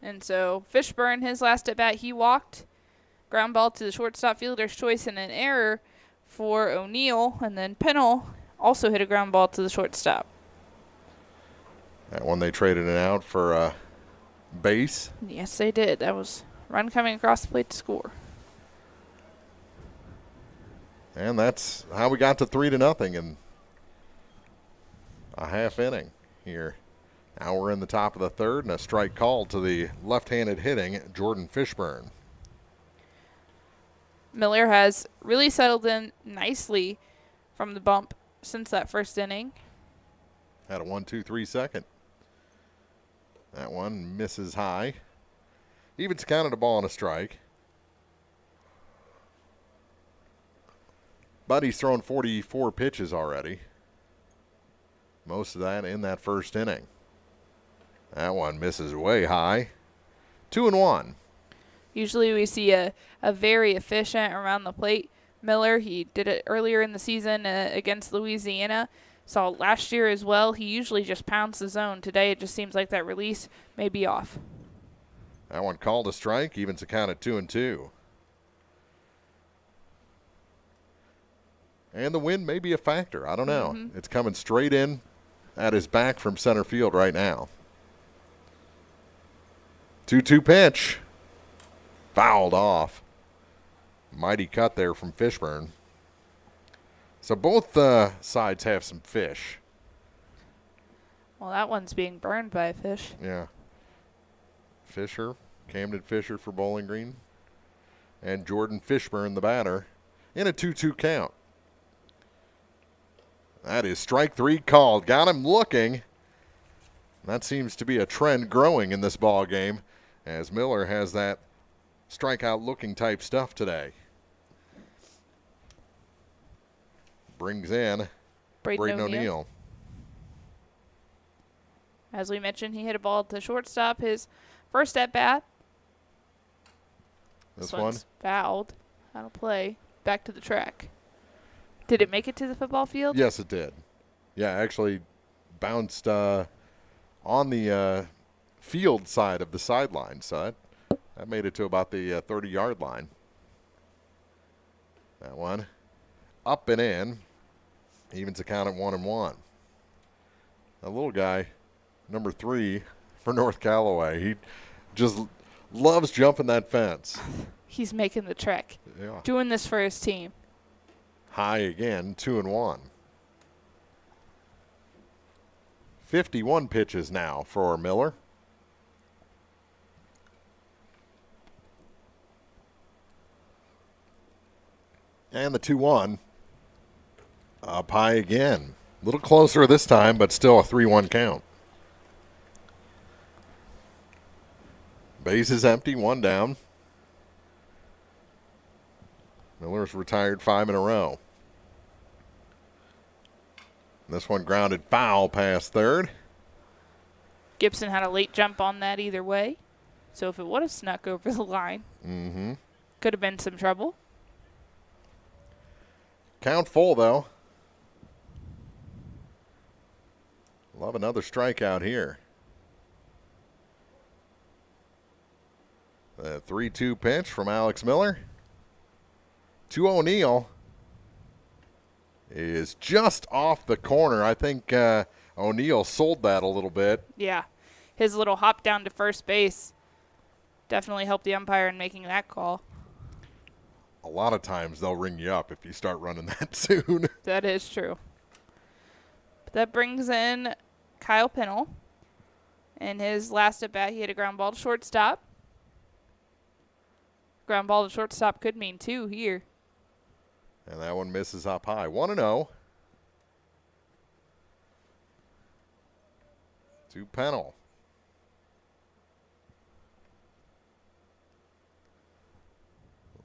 And so Fishburne, his last at bat, he walked. Ground ball to the shortstop, fielder's choice, and an error for O'Neill. And then Pennell also hit a ground ball to the shortstop. That one they traded it out for base. Yes, they did. That was run coming across the plate to score. And that's how we got to 3-0 in a half inning here. Now we're in the top of the 3rd, and a strike called to the left-handed hitting Jordan Fishburne. Miller has really settled in nicely from the bump since that first inning. Had a 1-2-3 second. That one misses high. Evans counted a ball and a strike. But he's thrown 44 pitches already. Most of that in that first inning. That one misses way high. 2-1. Usually we see a very efficient around the plate Miller. He did it earlier in the season against Louisiana. Saw last year as well. He usually just pounds the zone. Today it just seems like that release may be off. That one called a strike, evens the count at 2-2. And the wind may be a factor. I don't know. Mm-hmm. It's coming straight in at his back from center field right now. 2-2 pitch. Fouled off. Mighty cut there from Fishburne. So both sides have some fish. Well, that one's being burned by a fish. Yeah. Fisher, Camden Fisher for Bowling Green. And Jordan Fishburne, the batter, in a 2-2 count. That is strike 3 called. Got him looking. That seems to be a trend growing in this ball game, as Miller has that strikeout looking type stuff today. Brings in Braden O'Neill. As we mentioned, he hit a ball to shortstop his first at bat. This one's one? fouled. Out of play. Back to the track. Did it make it to the football field? Yes, it did. Yeah, actually bounced on the field side of the sideline. So that made it to about the 30-yard line. That one up and in. Evens the count at 1-1. A little guy, number 3 for North Callaway. He just loves jumping that fence. He's making the trek. Yeah. Doing this for his team. High again, 2-1. 51 pitches now for Miller. And the 2-1. Up high again. A little closer this time, but still a 3-1 count. Base is empty, one down. Miller's retired 5 in a row. This one grounded foul past third. Gibson had a late jump on that either way. So if it would have snuck over the line, could have been some trouble. Count full, though. Love another strikeout here. The 3-2 pitch from Alex Miller. To O'Neill. Is just off the corner. I think O'Neill sold that a little bit. Yeah. His little hop down to first base definitely helped the umpire in making that call. A lot of times they'll ring you up if you start running that soon. That is true. But that brings in Kyle Pennell. And his last at bat, he hit a ground ball to shortstop. Ground ball to shortstop could mean 2 here. And that one misses up high. 1-0. To Pennell.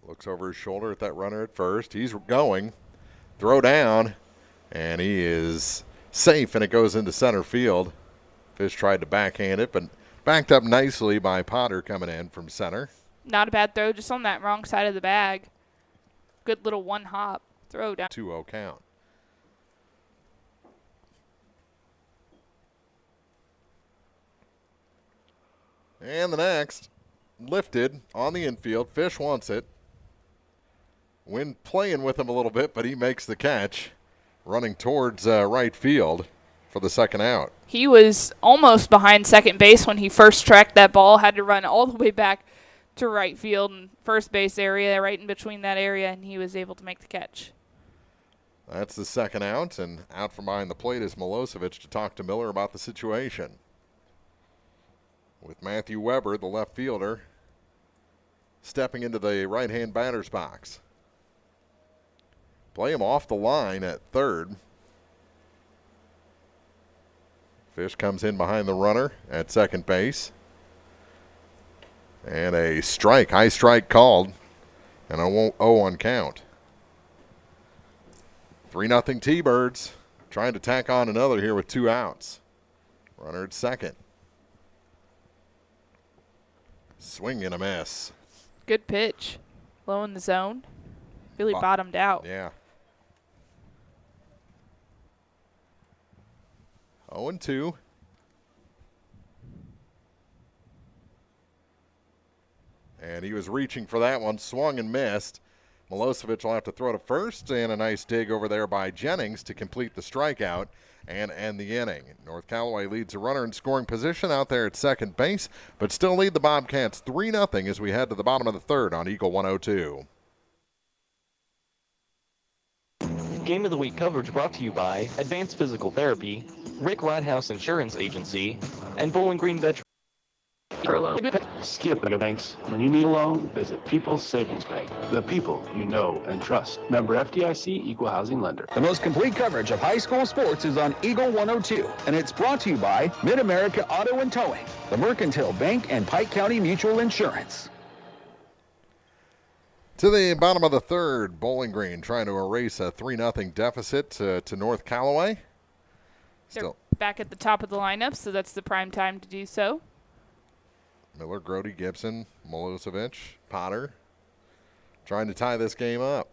Looks over his shoulder at that runner at first. He's going. Throw down. And he is safe, and it goes into center field. Fish tried to backhand it, but backed up nicely by Potter coming in from center. Not a bad throw, just on that wrong side of the bag. Good little one-hop throw down. 2-0 count. And the next, lifted on the infield. Fish wants it. Wind playing with him a little bit, but he makes the catch. Running towards right field for the second out. He was almost behind second base when he first tracked that ball. Had to run all the way back to right field and first base area, right in between that area, and he was able to make the catch. That's the second out, and out from behind the plate is Milosevic to talk to Miller about the situation. With Matthew Weber, the left fielder, stepping into the right-hand batter's box. Play him off the line at third. Fish comes in behind the runner at second base. And a strike, high strike called, and a 0-1 count. 3-0 T-Birds, trying to tack on another here with 2 outs. Runner at second. Swing and a miss. Good pitch. Low in the zone. Really bottomed out. Yeah. 0-2. And he was reaching for that one, swung and missed. Milosevic will have to throw to first, and a nice dig over there by Jennings to complete the strikeout and end the inning. North Callaway leads a runner in scoring position out there at second base, but still lead the Bobcats 3-0 as we head to the bottom of the third on Eagle 102. Game of the Week coverage brought to you by Advanced Physical Therapy, Rick Rodhouse Insurance Agency, and Bowling Green Veterans. Skip the banks. When you need a loan, visit People's Savings Bank. The people you know and trust. Member FDIC, Equal Housing Lender. The most complete coverage of high school sports is on Eagle 102, and it's brought to you by Mid-America Auto and Towing, the Mercantile Bank, and Pike County Mutual Insurance. To the bottom of the third, Bowling Green trying to erase a 3-0 deficit to North Callaway. They're back at the top of the lineup, so that's the prime time to do so. Miller, Grody, Gibson, Milosevic, Potter trying to tie this game up.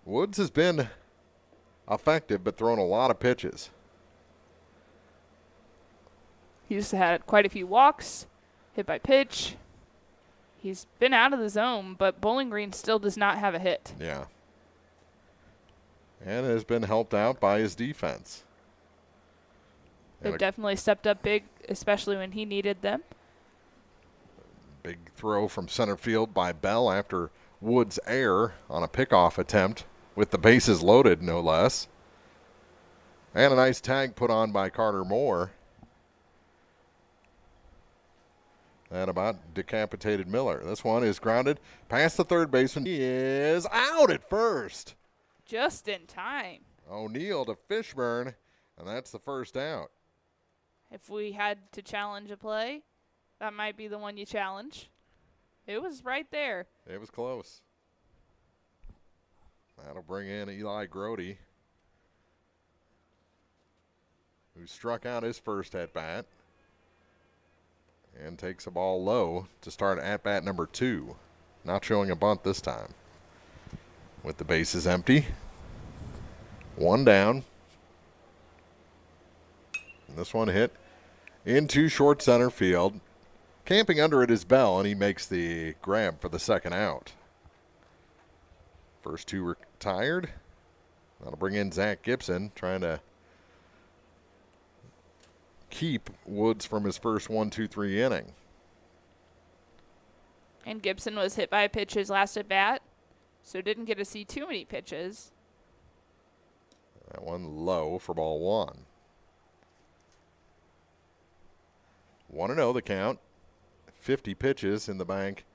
Woods has been effective but thrown a lot of pitches. He's had quite a few walks, hit by pitch. He's been out of the zone, but Bowling Green still does not have a hit. Yeah. And has been helped out by his defense. They've definitely stepped up big, especially when he needed them. Big throw from center field by Bell after Woods' error on a pickoff attempt with the bases loaded, no less. And a nice tag put on by Carter Moore. That about decapitated Miller. This one is grounded past the third baseman. He is out at first. Just in time. O'Neill to Fishburne, and that's the first out. If we had to challenge a play, That might be the one you challenge. It was right there. It was close. That'll bring in Eli Grody, who struck out his first at-bat and takes the ball low to start at-bat number 2. Not showing a bunt this time. With the bases empty. 1 down. And this one hit into short center field. Camping under it is Bell, and he makes the grab for the second out. First 2 retired. That'll bring in Zach Gibson, trying to keep Woods from his first 1-2-3 inning. And Gibson was hit by a pitch his last at bat, so didn't get to see too many pitches. That one low for ball 1. 1-0 the count. 50 pitches in the bank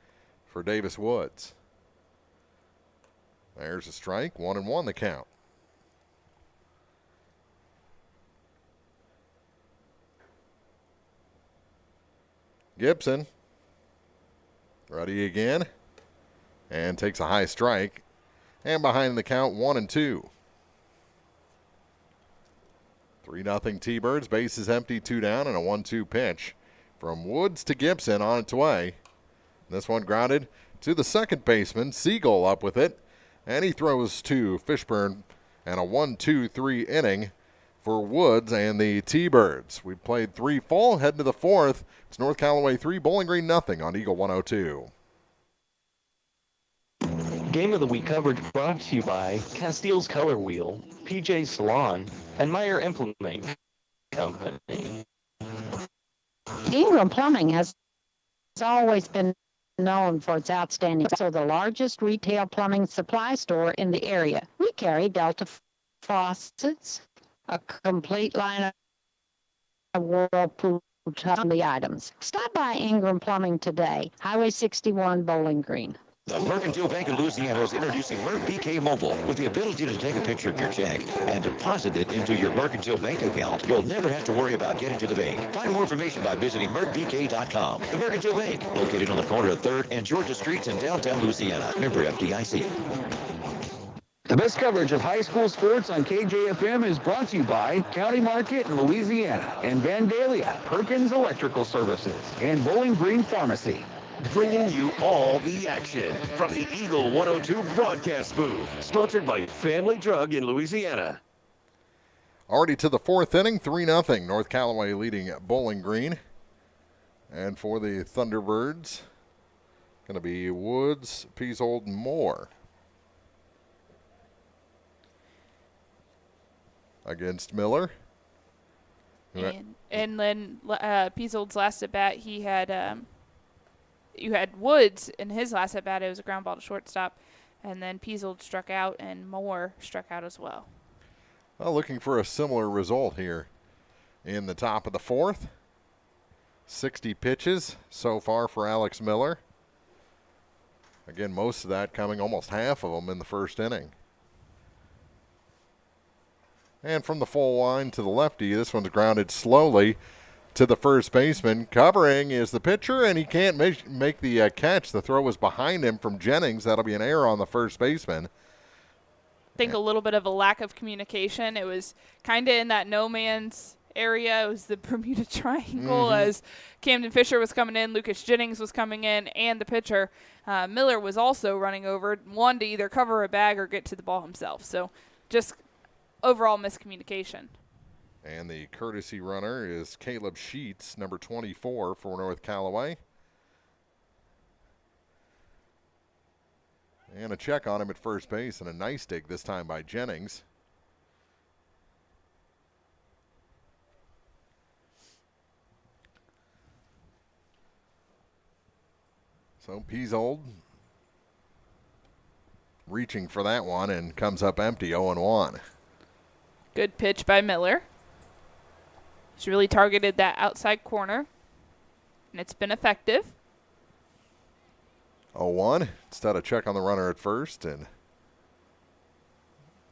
for Davis Woods. There's a strike. 1-1 the count. Gibson ready again and takes a high strike, and behind the count 1-2. 3-0 T-Birds. Bases empty, 2 down, and a 1-2 pitch from Woods to Gibson on its way. This one grounded to the second baseman. Siegel up with it, and he throws to Fishburne, and a 1-2-3 inning for Woods and the T-Birds. We've played 3 full, heading to the 4th. It's North Callaway 3, Bowling Green nothing on Eagle 102. Game of the Week coverage brought to you by Castile's Color Wheel, PJ Salon, and Meyer Implement Company. Ingram Plumbing has always been known for its outstanding. So the largest retail plumbing supply store in the area. We carry Delta faucets, a complete line of Whirlpool the items. Stop by Ingram Plumbing today, Highway 61, Bowling Green. The Mercantile Bank of Louisiana is introducing Merc BK Mobile with the ability to take a picture of your check and deposit it into your Mercantile Bank account. You'll never have to worry about getting to the bank. Find more information by visiting mercbk.com. The Mercantile Bank, located on the corner of 3rd and Georgia Streets in downtown Louisiana. Member FDIC. The best coverage of high school sports on KJFM is brought to you by County Market in Louisiana and Vandalia, Perkins Electrical Services, and Bowling Green Pharmacy. Bringing you all the action from the Eagle 102 broadcast booth. Sponsored by Family Drug in Louisiana. Already to the 4th inning, 3-0. North Callaway leading Bowling Green. And for the Thunderbirds, going to be Woods, Peasold, and Moore. Against Miller. And then Peasold's last at bat, he had you had Woods in his last at bat. It was a ground ball to shortstop, and then Peasold struck out, and Moore struck out as well. Well, looking for a similar result here in the top of the 4th. 60 pitches so far for Alex Miller. Again, most of that coming, almost half of them in the first inning. And from the full line to the lefty, this one's grounded slowly to the first baseman. Covering is the pitcher, and he can't make the catch. The throw was behind him from Jennings. That'll be an error on the first baseman. I think a little bit of a lack of communication. It was kind of in that no man's area. It was the Bermuda Triangle as Camden Fisher was coming in, Lucas Jennings was coming in, and the pitcher. Miller was also running over, one to either cover a bag or get to the ball himself. So just overall miscommunication. And the courtesy runner is Caleb Sheets, number 24 for North Callaway. And a check on him at first base, and a nice dig this time by Jennings. So Peasold reaching for that one and comes up empty, 0-1. Good pitch by Miller. He's really targeted that outside corner, and it's been effective. 0-1. Instead of check on the runner at first, and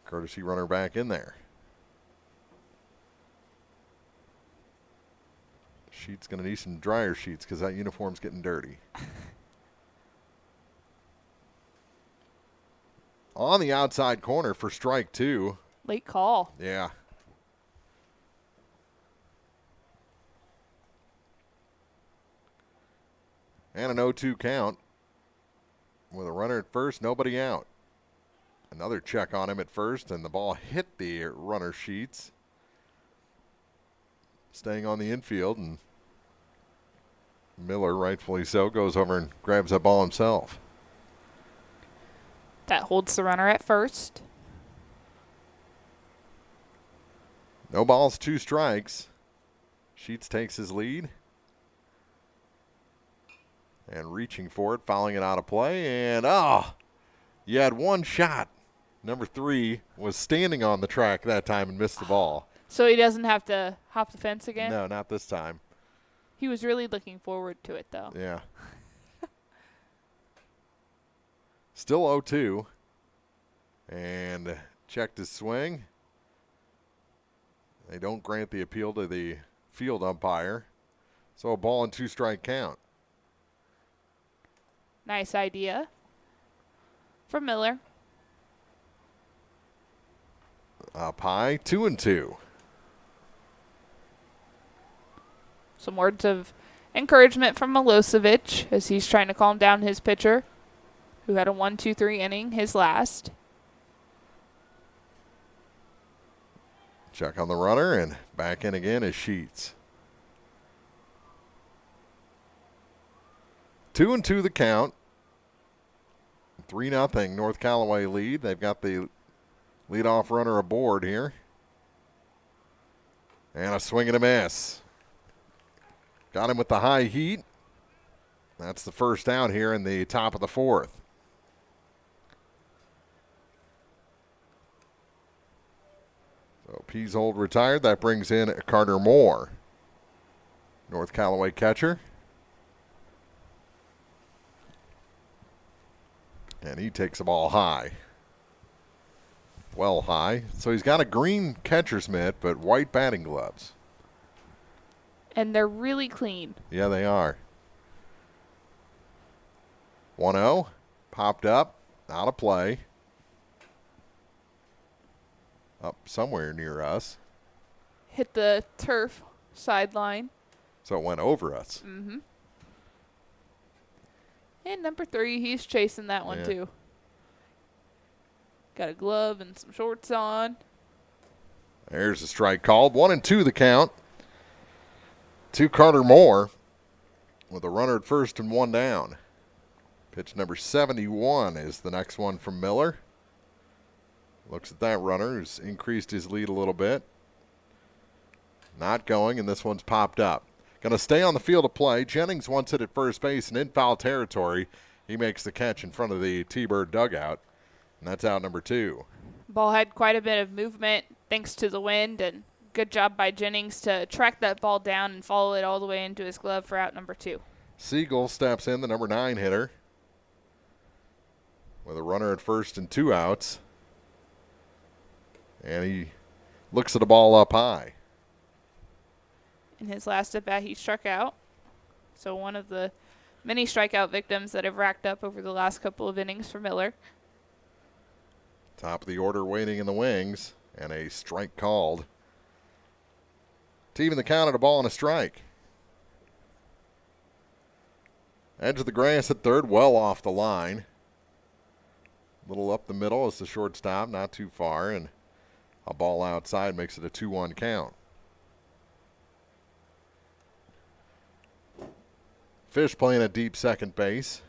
courtesy runner back in there. Sheets going to need some dryer sheets because that uniform's getting dirty. On the outside corner for strike 2. Late call. Yeah. And an 0-2 count. With a runner at first, nobody out. Another check on him at first, and the ball hit the runner sheets. Staying on the infield, and Miller, rightfully so, goes over and grabs that ball himself. That holds the runner at first. No balls, 2 strikes. Sheets takes his lead. And reaching for it, fouling it out of play, and you had one shot. Number 3 was standing on the track that time and missed the ball. So he doesn't have to hop the fence again? No, not this time. He was really looking forward to it, though. Yeah. Still 0-2. And checked his swing. They don't grant the appeal to the field umpire. So a ball and 2 strike count. Nice idea from Miller. Up high, 2-2. Some words of encouragement from Milosevic as he's trying to calm down his pitcher, who had a 1-2-3 inning, his last. Check on the runner, and back in again is Sheets. 2-2 the count. 3-0 North Callaway lead. They've got the leadoff runner aboard here. And a swing and a miss. Got him with the high heat. That's the first out here in the top of the 4th. So Peasold retired. That brings in Carter Moore, North Callaway catcher. And he takes the ball high. Well high. So he's got a green catcher's mitt, but white batting gloves. And they're really clean. Yeah, they are. 1-0. Popped up. Out of play. Up somewhere near us. Hit the turf sideline. So it went over us. Mm-hmm. And number 3, he's chasing that one too. Got a glove and some shorts on. There's a strike called. 1-2 the count. To Carter Moore with a runner at first and 1 down. Pitch number 71 is the next one from Miller. Looks at that runner who's increased his lead a little bit. Not going, and this one's popped up. Going to stay on the field of play. Jennings wants it at first base and in foul territory. He makes the catch in front of the T-Bird dugout, and that's out number 2. Ball had quite a bit of movement thanks to the wind, and good job by Jennings to track that ball down and follow it all the way into his glove for out number 2. Siegel steps in, the number 9 hitter, with a runner at first and 2 outs. And he looks at the ball up high. In his last at bat, he struck out. So one of the many strikeout victims that have racked up over the last couple of innings for Miller. Top of the order waiting in the wings, and a strike called. To even the count at a ball and a strike. Edge of the grass at third, well off the line. A little up the middle is the shortstop, not too far, and a ball outside makes it a 2-1 count. Fish playing at deep second base,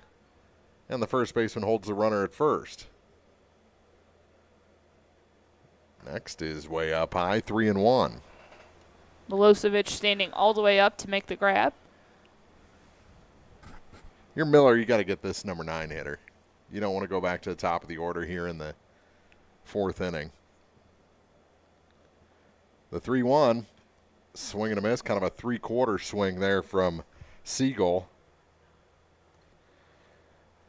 and the first baseman holds the runner at first. Next is way up high, 3-1. Milosevic standing all the way up to make the grab. You're Miller, you got to get this number 9 hitter. You don't want to go back to the top of the order here in the 4th inning. The 3-1, swing and a miss, kind of a 3/4 swing there from Siegel.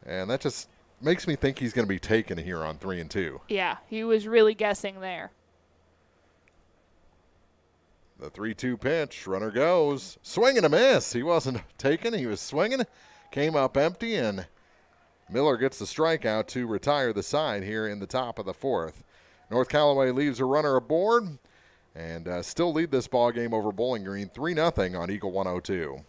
And that just makes me think he's going to be taken here on 3-2. Yeah, he was really guessing there. The 3-2 pitch. Runner goes. Swing and a miss. He wasn't taken. He was swinging. Came up empty, and Miller gets the strikeout to retire the side here in the top of the fourth. North Callaway leaves a runner aboard and still lead this ball game over Bowling Green 3-0 on Eagle 102.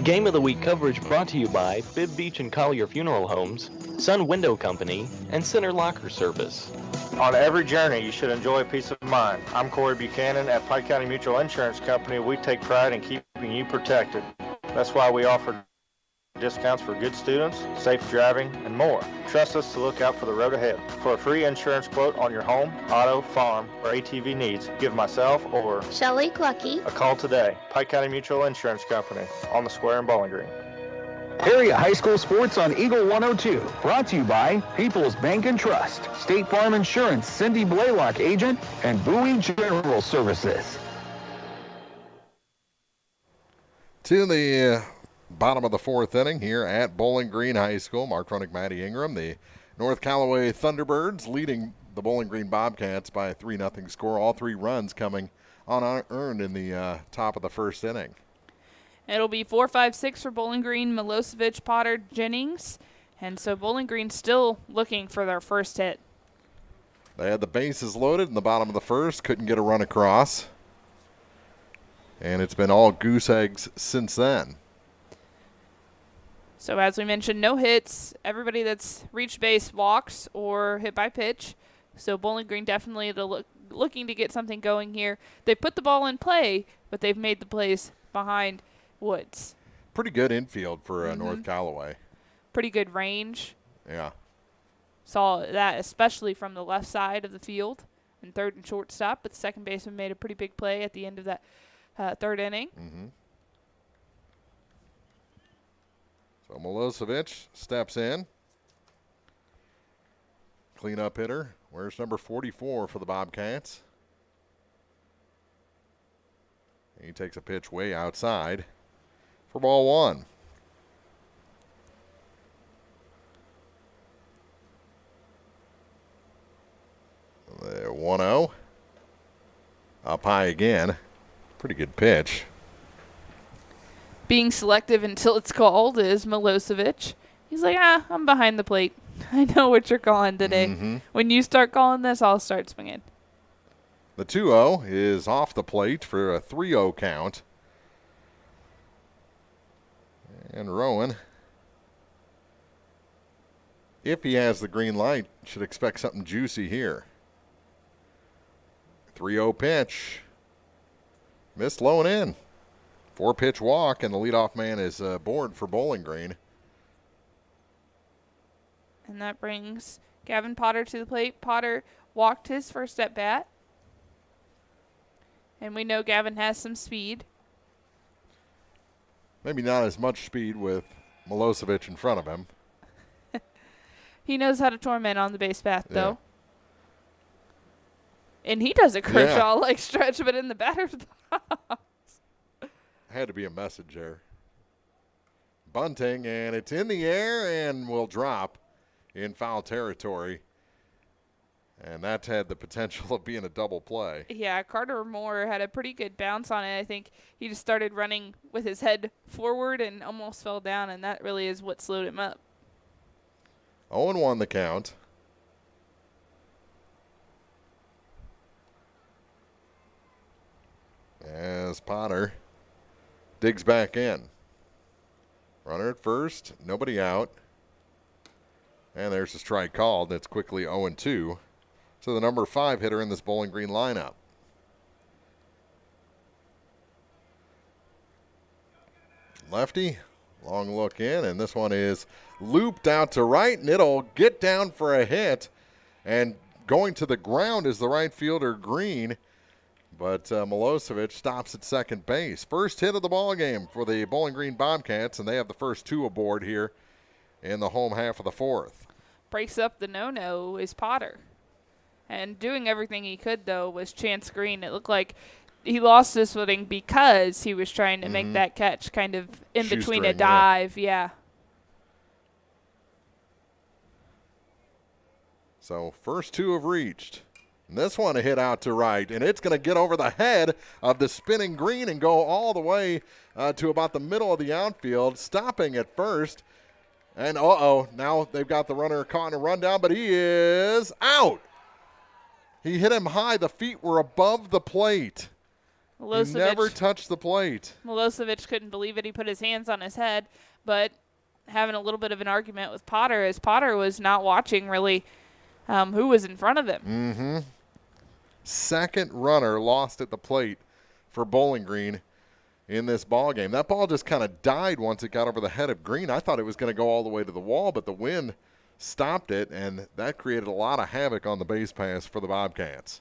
Game of the Week coverage brought to you by Bibb Beach and Collier Funeral Homes, Sun Window Company, and Center Locker Service. On every journey, you should enjoy peace of mind. I'm Corey Buchanan at Pike County Mutual Insurance Company. We take pride in keeping you protected. That's why we offer discounts for good students, safe driving, and more. Trust us to look out for the road ahead. For a free insurance quote on your home, auto, farm, or ATV needs, give myself or Shelley Clucky a call today. Pike County Mutual Insurance Company on the square in Bowling Green. Area High School Sports on Eagle 102. Brought to you by People's Bank and Trust, State Farm Insurance, Cindy Blaylock agent, and Bowie General Services. To the bottom of the fourth inning here at Bowling Green High School. Mark Fronick, Maddie Ingram, the North Callaway Thunderbirds leading the Bowling Green Bobcats by a 3-0 score. All 3 runs coming unearned in the top of the first inning. It'll be 4-5-6 for Bowling Green, Milosevic, Potter, Jennings. And so Bowling Green still looking for their first hit. They had the bases loaded in the bottom of the first, couldn't get a run across. And it's been all goose eggs since then. So as we mentioned, no hits. Everybody that's reached base walks or hit by pitch. So Bowling Green definitely looking to get something going here. They put the ball in play, but they've made the plays behind Woods. Pretty good infield for North Callaway. Pretty good range. Yeah. Saw that especially from the left side of the field and third and shortstop, but the second baseman made a pretty big play at the end of that third inning. So Milosevic steps in. Cleanup hitter. Where's number 44 for the Bobcats? He takes a pitch way outside for ball one. The 1-0. Up high again. Pretty good pitch. Being selective until it's called is Milosevic. He's like, I'm behind the plate. I know what you're calling today. When you start calling this, I'll start swinging. The 2-0 is off the plate for a 3-0 count. And Rowan, if he has the green light, should expect something juicy here. 3-0 pitch. Missed low and in. 4-pitch walk, and the leadoff man is aboard for Bowling Green. And that brings Gavin Potter to the plate. Potter walked his first at bat. And we know Gavin has some speed. Maybe not as much speed with Milosevic in front of him. He knows how to torment on the base path, though. And he does a Kershaw-like stretch, but in the batter's box. Had to be a message there. Bunting, and it's in the air and will drop in foul territory. And that had the potential of being a double play. Yeah, Carter Moore had a pretty good bounce on it. I think he just started running with his head forward and almost fell down, and that really is what slowed him up. 0-1 the count. As Potter digs back in. Runner at first, nobody out. And there's a strike called. That's quickly 0-2. So the number 5 hitter in this Bowling Green lineup. Lefty, long look in, and this one is looped out to right, and it'll get down for a hit. And going to the ground is the right fielder, Green. But Milosevic stops at second base. First hit of the ball game for the Bowling Green Bobcats, and they have the first 2 aboard here in the home half of the fourth. Breaks up the no-no is Potter. And doing everything he could, though, was Chance Green. It looked like he lost his footing because he was trying to make that catch kind of in between a dive. Yeah. So first 2 have reached. And this one a hit out to right, and it's going to get over the head of the spinning green and go all the way to about the middle of the outfield, stopping at first. And now they've got the runner caught in a rundown, but he is out. He hit him high. The feet were above the plate. He never touched the plate. Milosevic couldn't believe it. He put his hands on his head, but having a little bit of an argument with Potter as Potter was not watching really who was in front of him. Mm-hmm. Second runner lost at the plate for Bowling Green in this ball game. That ball just kind of died once it got over the head of Green. I thought it was going to go all the way to the wall, but the wind stopped it, and that created a lot of havoc on the base pass for the Bobcats.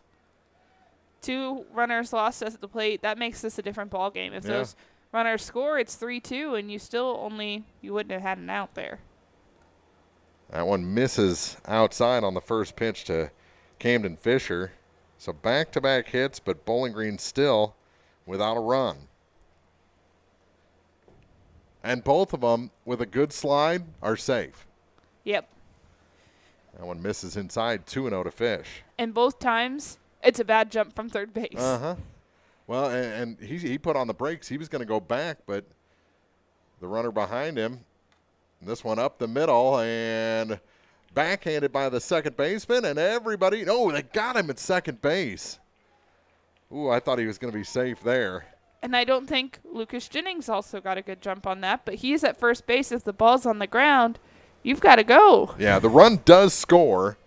2 runners lost at the plate. That makes this a different ball game. If those runners score, it's 3-2, and you wouldn't have had an out there. That one misses outside on the first pitch to Camden Fisher. So back-to-back hits, but Bowling Green still without a run. And both of them, with a good slide, are safe. Yep. That one misses inside, 2-0 to Fish. And both times, it's a bad jump from third base. Uh-huh. Well, and he put on the brakes. He was going to go back, but the runner behind him, this one up the middle, and backhanded by the second baseman, and everybody, they got him at second base. Ooh, I thought he was going to be safe there. And I don't think Lucas Jennings also got a good jump on that, but he's at first base. If the ball's on the ground, you've got to go. Yeah, the run does score.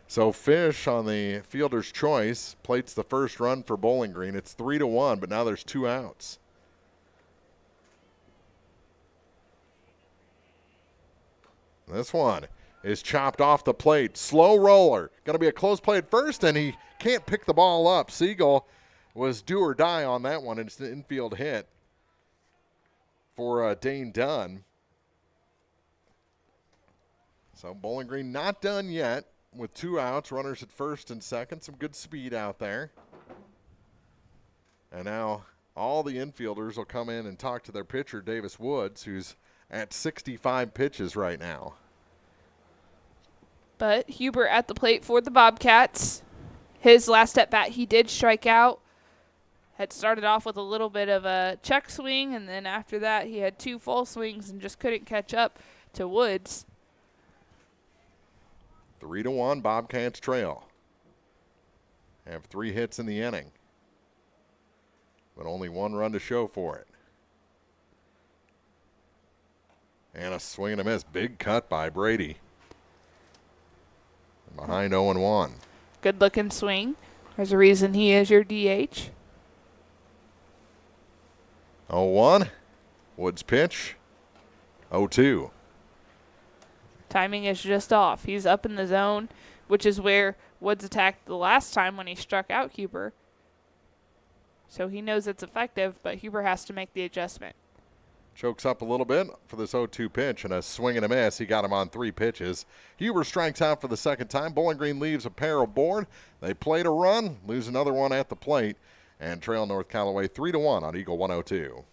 So Fish on the fielder's choice plates the first run for Bowling Green. It's 3-1, but now there's 2 outs. This one is chopped off the plate. Slow roller. Going to be a close play at first, and he can't pick the ball up. Siegel was do or die on that one. It's an infield hit for Dane Dunn. So Bowling Green not done yet with 2 outs. Runners at first and second. Some good speed out there. And now all the infielders will come in and talk to their pitcher, Davis Woods, who's at 65 pitches right now. But Huber at the plate for the Bobcats. His last at-bat, he did strike out. Had started off with a little bit of a check swing, and then after that he had 2 full swings and just couldn't catch up to Woods. 3-1, Bobcats trail. Have 3 hits in the inning, but only 1 run to show for it. And a swing and a miss. Big cut by Brady. Behind 0-1. Good looking swing. There's a reason he is your DH. 0-1. Woods pitch. 0-2. Timing is just off. He's up in the zone, which is where Woods attacked the last time when he struck out Huber. So he knows it's effective, but Huber has to make the adjustment. Chokes up a little bit for this 0-2 pitch, and a swing and a miss. He got him on 3 pitches. Huber strikes out for the second time. Bowling Green leaves a pair aboard. They played a run, lose another one at the plate, and trail North Callaway 3-1 on Eagle 102.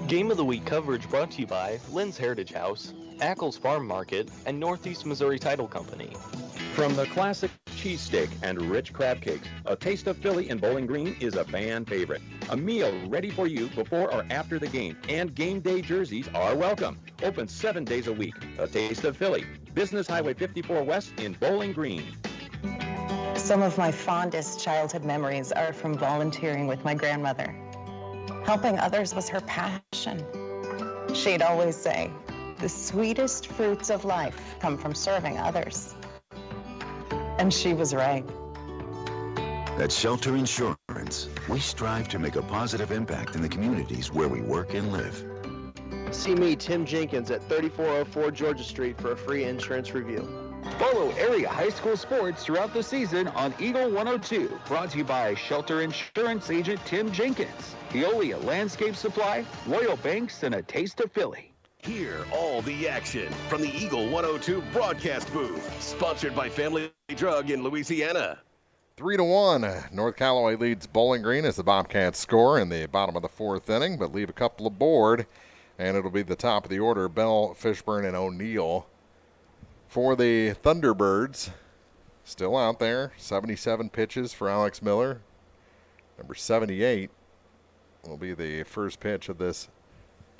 Game of the Week coverage brought to you by Lynn's Heritage House, Ackles Farm Market, and Northeast Missouri Title Company. From the classic cheesesteak and rich crab cakes, a taste of Philly in Bowling Green is a fan favorite. A meal ready for you before or after the game, and game day jerseys are welcome. Open 7 days a week. A taste of Philly. Business Highway 54 West in Bowling Green. Some of my fondest childhood memories are from volunteering with my grandmother. Helping others was her passion. She'd always say, the sweetest fruits of life come from serving others. And she was right. At Shelter Insurance, we strive to make a positive impact in the communities where we work and live. See me, Tim Jenkins, at 3404 Georgia Street for a free insurance review. Follow area high school sports throughout the season on Eagle 102. Brought to you by Shelter Insurance Agent Tim Jenkins, Veolia Landscape Supply, Royal Banks, and a taste of Philly. Hear all the action from the Eagle 102 broadcast booth. Sponsored by Family Drug in Louisiana. 3-1. North Callaway leads Bowling Green as the Bobcats score in the bottom of the fourth inning, but leave a couple aboard, and it'll be the top of the order, Bell, Fishburne, and O'Neill. For the Thunderbirds, still out there, 77 pitches for Alex Miller. Number 78 will be the first pitch of this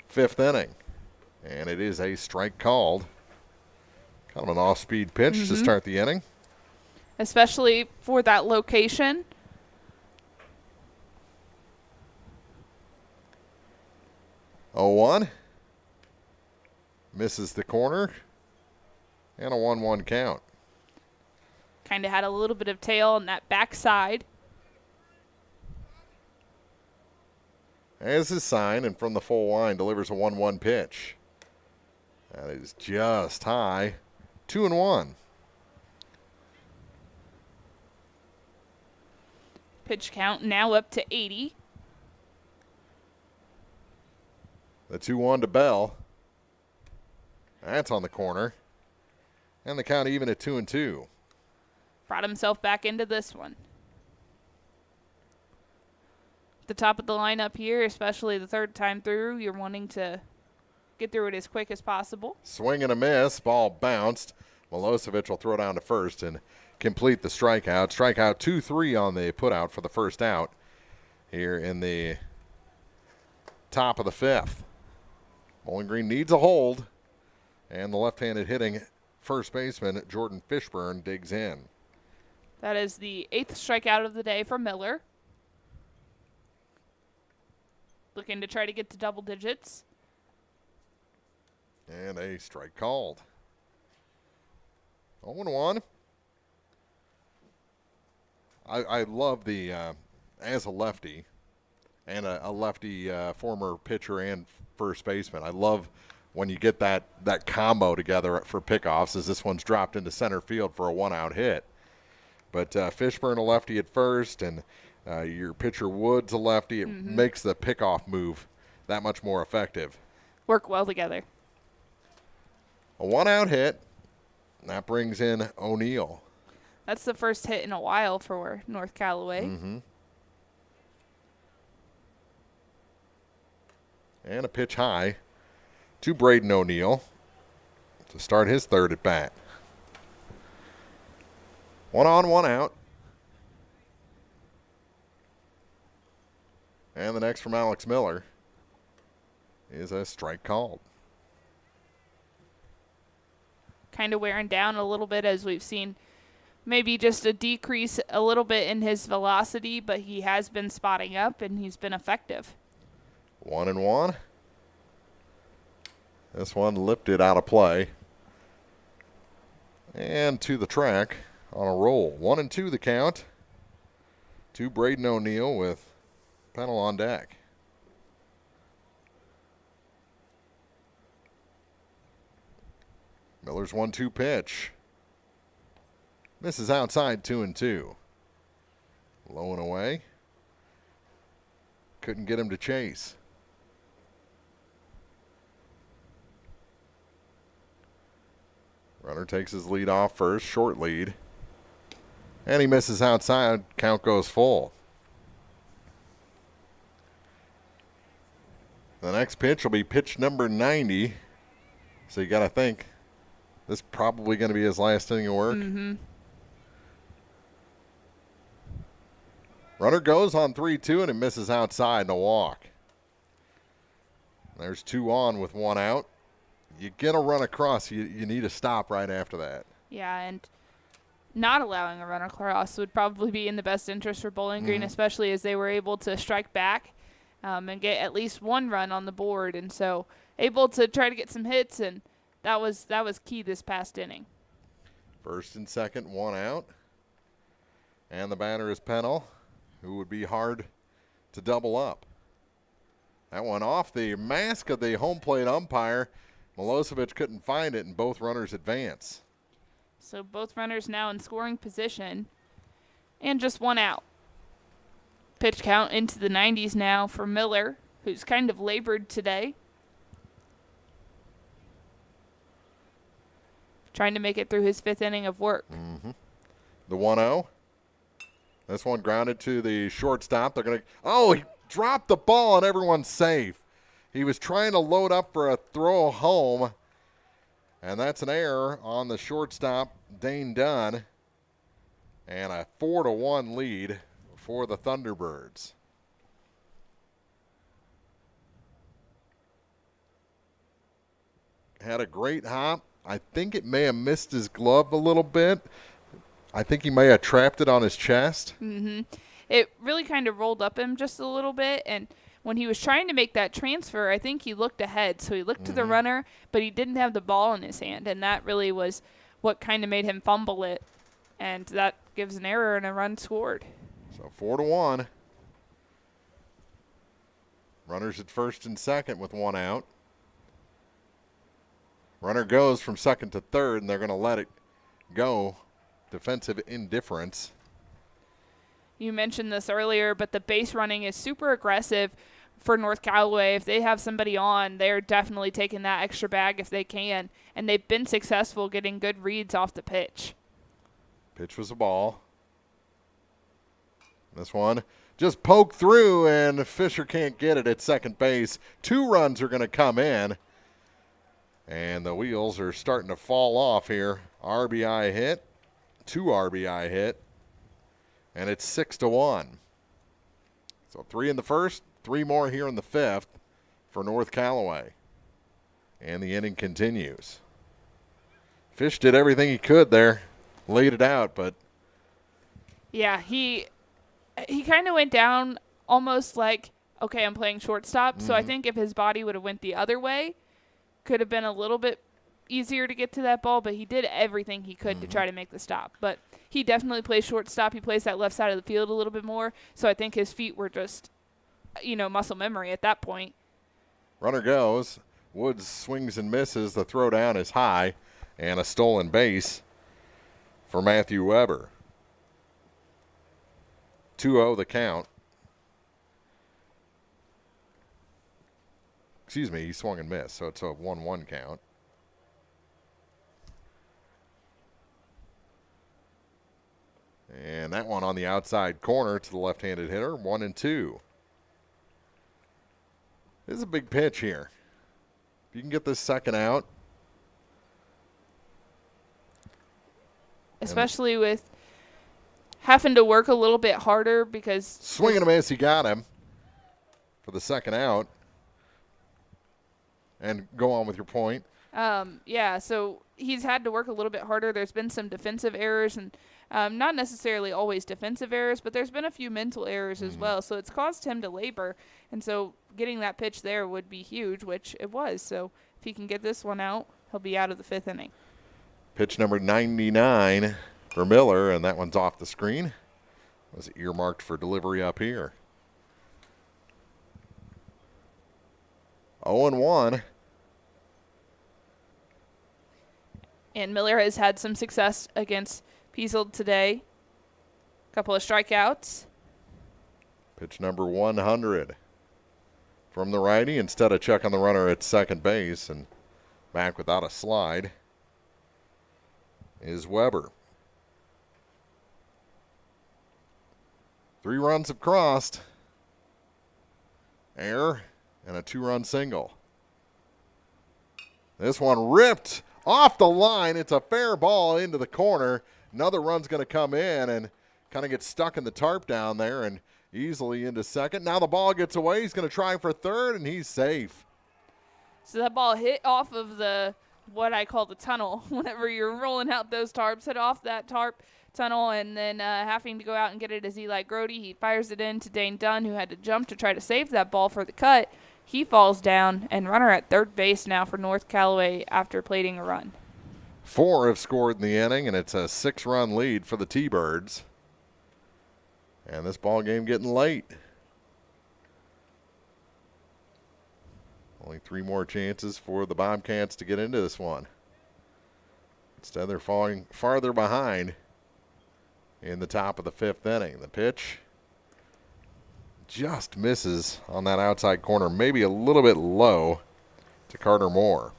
fifth inning. And it is a strike called. Kind of an off-speed pitch to start the inning. Especially for that location. Oh, 1. Misses the corner. And a 1-1 count. Kind of had a little bit of tail on that backside. As his sign, and from the full line, delivers a 1-1 pitch. That is just high. 2-1. Pitch count now up to 80. The 2-1 to Bell. That's on the corner. And the count even at 2-2. Brought himself back into this one. The top of the lineup here, especially the third time through, you're wanting to get through it as quick as possible. Swing and a miss. Ball bounced. Milosevic will throw down to first and complete the strikeout. Strikeout 2-3 on the putout for the first out here in the top of the fifth. Bowling Green needs a hold, and the left-handed hitting first baseman Jordan Fishburne digs in. That is the 8th strikeout of the day for Miller. Looking to try to get to double digits. And a strike called. 0-1. I love the, as a lefty, and a lefty former pitcher and first baseman, I love when you get that combo together for pickoffs, as this one's dropped into center field for a one-out hit. But Fishburne a lefty at first, and your pitcher Woods a lefty. It makes the pickoff move that much more effective. Work well together. A one-out hit. That brings in O'Neill. That's the first hit in a while for North Callaway. And a pitch high to Braden O'Neill to start his third at bat. 1 on, 1 out. And the next from Alex Miller is a strike called. Kind of wearing down a little bit, as we've seen maybe just a decrease a little bit in his velocity, but he has been spotting up and he's been effective. 1-1. This one lifted out of play. And to the track on a roll. 1-2 the count to Braden O'Neill with Pennell on deck. Miller's 1-2 pitch. Misses outside 2-2. Low and away. Couldn't get him to chase. Runner takes his lead off first, short lead. And he misses outside. Count goes full. The next pitch will be pitch number 90. So you got to think this is probably going to be his last inning of work. Runner goes on 3-2 and it misses outside and a walk. There's 2 on with 1 out. You get a run across, you need to stop right after that. Yeah, and not allowing a run across would probably be in the best interest for Bowling Green, especially as they were able to strike back and get at least 1 run on the board. And so able to try to get some hits, and that was key this past inning. First and second, 1 out. And the batter is Pennell, who would be hard to double up. That one off the mask of the home plate umpire. Milosevic couldn't find it, and both runners advance. So both runners now in scoring position. And just one out. Pitch count into the 90s now for Miller, who's kind of labored today. Trying to make it through his 5th inning of work. Mm-hmm. The 1-0. This one grounded to the shortstop. They're going to, oh, he dropped the ball and everyone's safe. He was trying to load up for a throw home, and that's an error on the shortstop, Dane Dunn, and a 4-1 lead for the Thunderbirds. Had a great hop. I think it may have missed his glove a little bit. I think he may have trapped it on his chest. Mm-hmm. It really kind of rolled up him just a little bit, and when he was trying to make that transfer, I think he looked ahead. So he looked to the runner, but he didn't have the ball in his hand, and that really was what kind of made him fumble it, and that gives an error and a run scored. So 4-1. Runners at first and second with one out. Runner goes from second to third, and they're going to let it go. Defensive indifference. You mentioned this earlier, but the base running is super aggressive for North Callaway. If they have somebody on, they're definitely taking that extra bag if they can, and they've been successful getting good reads off the pitch. Pitch was a ball. This one just poked through, and Fisher can't get it at second base. 2 runs are going to come in, and the wheels are starting to fall off here. RBI hit, 2 RBI hit, and it's 6-1. So 3 in the first, 3 more here in the 5th for North Callaway. And the inning continues. Fish did everything he could there, laid it out, but yeah, he kind of went down almost like, okay, I'm playing shortstop. So I think if his body would have went the other way, could have been a little bit easier to get to that ball, but he did everything he could to try to make the stop. But he definitely plays shortstop. He plays that left side of the field a little bit more, so I think his feet were just, muscle memory at that point. Runner goes. Woods swings and misses. The throw down is high, and a stolen base for Matthew Weber. 2-0 the count. Excuse me, he swung and missed, so it's a 1-1 count. And that one on the outside corner to the left-handed hitter, 1-2. This is a big pitch here. If you can get this second out. Especially with having to work a little bit harder because... Swing and a miss, he got him for the second out. And go on with your point. Yeah, so he's had to work a little bit harder. There's been some defensive errors, and not necessarily always defensive errors, but there's been a few mental errors as well. So it's caused him to labor, and so getting that pitch there would be huge, which it was. So if he can get this one out, he'll be out of the 5th inning. Pitch number 99 for Miller, and that one's off the screen. Was earmarked for delivery up here. 0-1. And Miller has had some success against Peasel today. A couple of strikeouts. Pitch number 100 from the righty. Instead of checking the runner at second base and back without a slide is Weber. 3 runs have crossed. Error and a 2-run single. This one ripped off the line. It's a fair ball into the corner. Another run's going to come in and kind of get stuck in the tarp down there and easily into second. Now the ball gets away. He's going to try for third, and he's safe. So that ball hit off of the, what I call the tunnel. Whenever you're rolling out those tarps, hit off that tarp tunnel, and then having to go out and get it as Eli Grody. He fires it in to Dane Dunn, who had to jump to try to save that ball for the cut. He falls down, and runner at third base now for North Callaway after plating a run. 4 have scored in the inning, and it's a 6-run lead for the T-Birds. And this ball game getting late. Only 3 more chances for the Bobcats to get into this one. Instead, they're falling farther behind in the top of the 5th inning. The pitch just misses on that outside corner, maybe a little bit low to Carter Moore.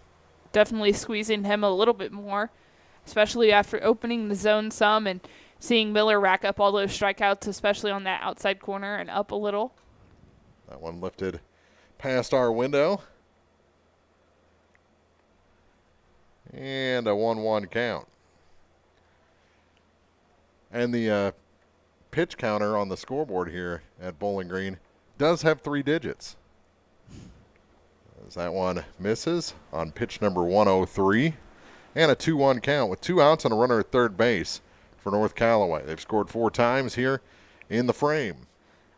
Definitely squeezing him a little bit more, especially after opening the zone some and seeing Miller rack up all those strikeouts, especially on that outside corner and up a little. That one lifted past our window. And a 1-1 count. And the pitch counter on the scoreboard here at Bowling Green does have 3 digits. As that one misses on pitch number 103. And a 2-1 count with 2 outs and a runner at third base for North Callaway. They've scored 4 times here in the frame.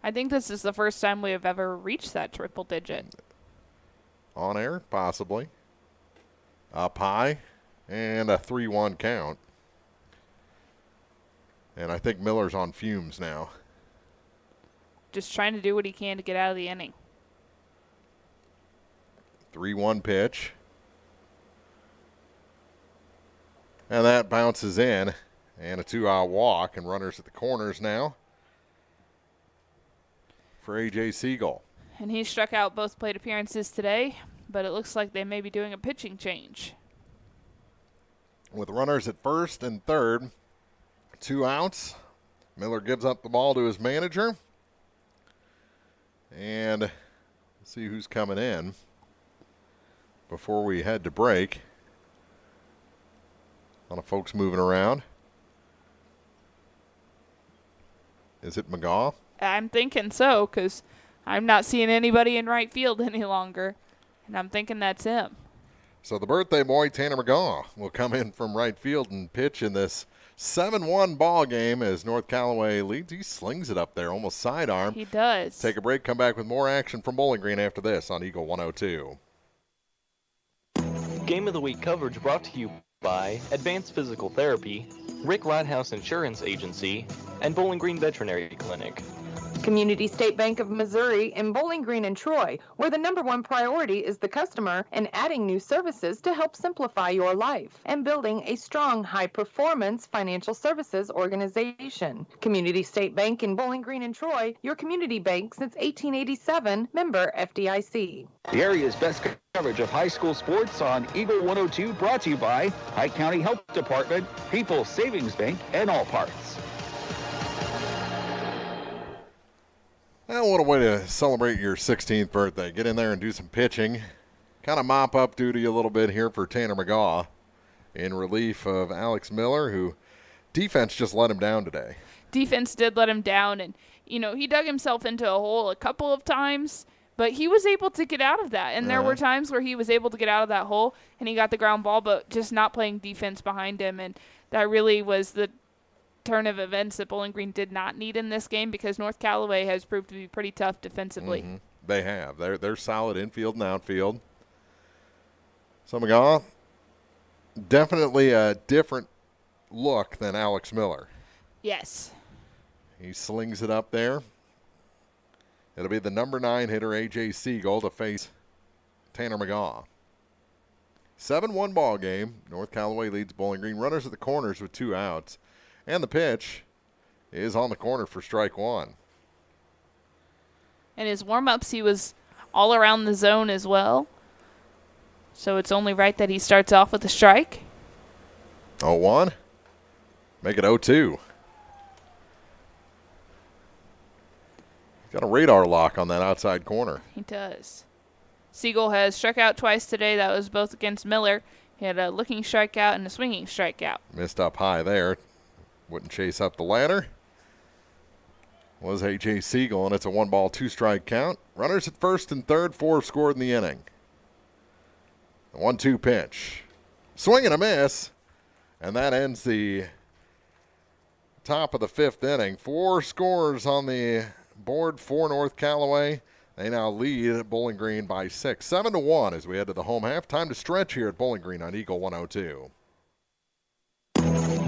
I think this is the first time we have ever reached that triple digit. On air, possibly. Up high, and a 3-1 count. And I think Miller's on fumes now. Just trying to do what he can to get out of the inning. 3-1 pitch. And that bounces in. And a 2-out walk, and runners at the corners now for A.J. Siegel. And he struck out both plate appearances today, but it looks like they may be doing a pitching change. With runners at first and third, 2 outs. Miller gives up the ball to his manager. And let's see who's coming in before we head to break. A lot of folks moving around. Is it McGaw? I'm thinking so, because I'm not seeing anybody in right field any longer, and I'm thinking that's him. So the birthday boy, Tanner McGaw, will come in from right field and pitch in this 7-1 ball game as North Callaway leads. He slings it up there, almost sidearm. He does. Take a break, come back with more action from Bowling Green after this on Eagle 102. Game of the Week coverage brought to you by Advanced Physical Therapy, Rick Lighthouse Insurance Agency, and Bowling Green Veterinary Clinic. Community State Bank of Missouri in Bowling Green and Troy, where the #1 priority is the customer and adding new services to help simplify your life and building a strong, high-performance financial services organization. Community State Bank in Bowling Green and Troy, your community bank since 1887, member FDIC. The area's best coverage of high school sports on Eagle 102, brought to you by Pike County Health Department, People's Savings Bank, and All Parts. Well, what a way to celebrate your 16th birthday. Get in there and do some pitching. Kind of mop up duty a little bit here for Tanner McGaw in relief of Alex Miller, who defense just let him down today. Defense did let him down, and, he dug himself into a hole a couple of times, but he was able to get out of that. And there were times where he was able to get out of that hole, and he got the ground ball, but just not playing defense behind him. And that really was the turn of events that Bowling Green did not need in this game, because North Callaway has proved to be pretty tough defensively. Mm-hmm. They have. They're solid infield and outfield. So McGaw, definitely a different look than Alex Miller. Yes. He slings it up there. It'll be the number 9 hitter, A.J. Siegel, to face Tanner McGaw. 7-1 ball game. North Callaway leads Bowling Green. Runners at the corners with 2 outs. And the pitch is on the corner for strike 1. In his warm-ups, he was all around the zone as well. So it's only right that he starts off with a strike. 0-1. Make it 0-2. He's got a radar lock on that outside corner. He does. Siegel has struck out twice today. That was both against Miller. He had a looking strikeout and a swinging strikeout. Missed up high there. Wouldn't chase up the ladder. Was A.J. Siegel, and it's a 1-ball, 2-strike count. Runners at first and third, 4 scored in the inning. The 1-2 pitch. Swing and a miss. And that ends the top of the 5th inning. 4 scores on the board for North Callaway. They now lead Bowling Green by 6. 7-1 as we head to the home half. Time to stretch here at Bowling Green on Eagle 102.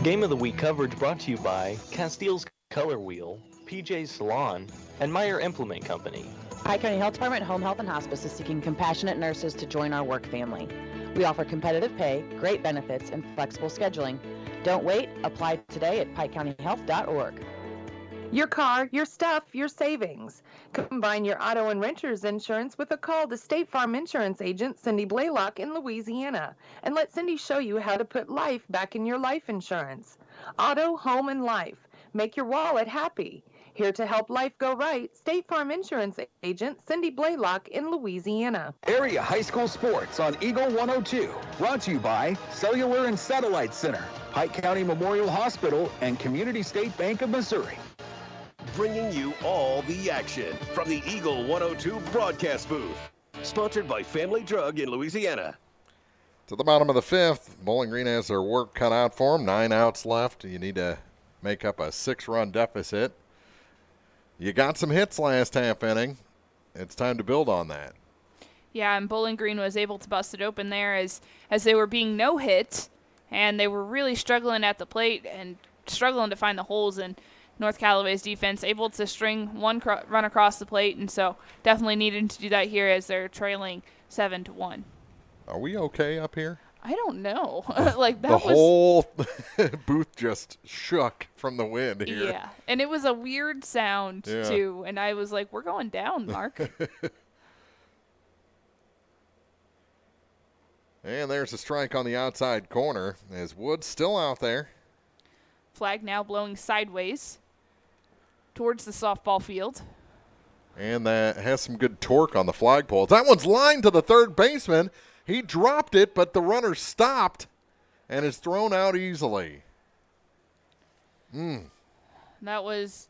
Game of the Week coverage brought to you by Castile's Color Wheel, PJ's Salon, and Meyer Implement Company. Pike County Health Department Home Health and Hospice is seeking compassionate nurses to join our work family. We offer competitive pay, great benefits, and flexible scheduling. Don't wait. Apply today at PikeCountyHealth.org. Your car, your stuff, your savings. Combine your auto and renter's insurance with a call to State Farm Insurance agent Cindy Blaylock in Louisiana, and let Cindy show you how to put life back in your life insurance. Auto, home, and life. Make your wallet happy. Here to help life go right, State Farm Insurance agent Cindy Blaylock in Louisiana. Area high school sports on Eagle 102. Brought to you by Cellular and Satellite Center, Pike County Memorial Hospital, and Community State Bank of Missouri. Bringing you all the action from the Eagle 102 broadcast booth. Sponsored by Family Drug in Louisiana. To the bottom of the fifth, Bowling Green has their work cut out for them. 9 outs left. You need to make up a 6-run deficit. You got some hits last half inning. It's time to build on that. Yeah, and Bowling Green was able to bust it open there as they were being no hit, and they were really struggling at the plate and struggling to find the holes in North Callaway's defense, able to string one run across the plate, and so definitely needed to do that here as they're trailing 7-1. Are we okay up here? I don't know. Like that the whole booth just shook from the wind here. Yeah, and it was a weird sound too, and I was like, "We're going down, Mark." And there's a strike on the outside corner as Wood's still out there. Flag now blowing sideways towards the softball field. And that has some good torque on the flagpole. That one's lined to the third baseman. He dropped it, but the runner stopped and is thrown out easily. That was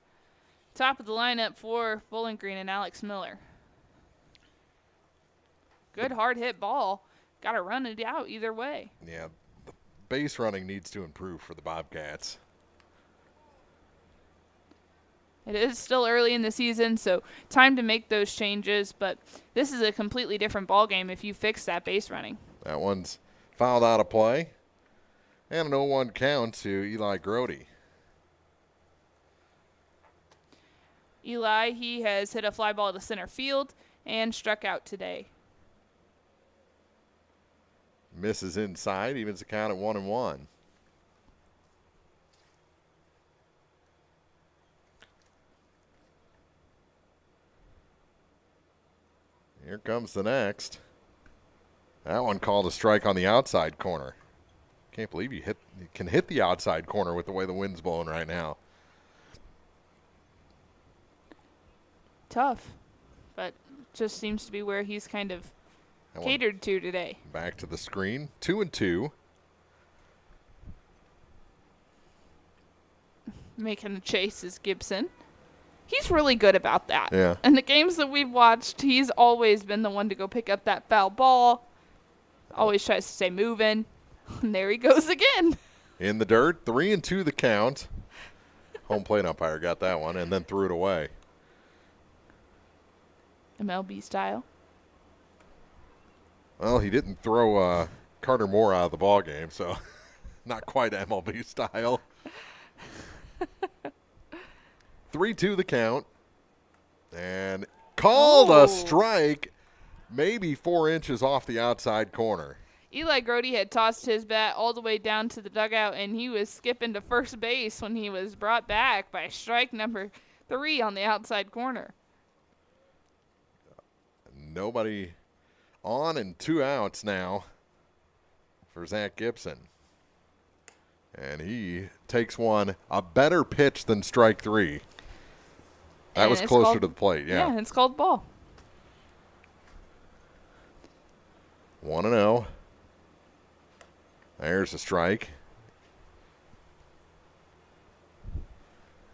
top of the lineup for Bowling Green and Alex Miller. Good hard hit ball. Got to run it out either way. Yeah, the base running needs to improve for the Bobcats. It is still early in the season, so time to make those changes, but this is a completely different ballgame if you fix that base running. That one's fouled out of play. And an 0-1 count to Eli Grody. Eli, he has hit a fly ball to center field and struck out today. Misses inside, evens the count at 1-1. Here comes the next. That one called a strike on the outside corner. Can't believe you can hit the outside corner with the way the wind's blowing right now. Tough, but just seems to be where he's kind of catered to today. Back to the screen, 2-2. Making a chase is Gibson. He's really good about that. Yeah. In the games that we've watched, he's always been the one to go pick up that foul ball. Always tries to stay moving. And there he goes again. In the dirt, 3-2 the count. Home plate umpire got that one and then threw it away. MLB style. Well, he didn't throw Carter Moore out of the ball game, so not quite MLB style. 3-2 the count. And called a strike maybe 4 inches off the outside corner. Eli Grody had tossed his bat all the way down to the dugout, and he was skipping to first base when he was brought back by strike number 3 on the outside corner. Nobody on and 2 outs now for Zach Gibson. And he takes one, a better pitch than strike 3. That was closer to the plate, yeah. Yeah, it's called ball. 1-0. There's a strike.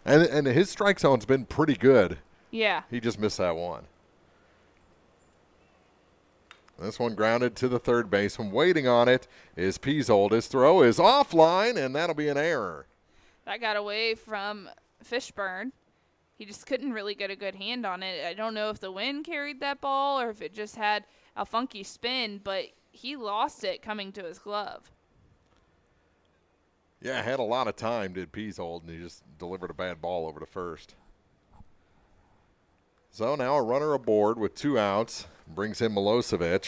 And his strike zone's been pretty good. Yeah. He just missed that one. This one grounded to the third baseman. Waiting on it is Piesold. His throw is offline, and that'll be an error. That got away from Fishburne. He just couldn't really get a good hand on it. I don't know if the wind carried that ball or if it just had a funky spin, but he lost it coming to his glove. Yeah, had a lot of time, did Piesold, and he just delivered a bad ball over to first. So now a runner aboard with 2 outs. Brings in Milosevic.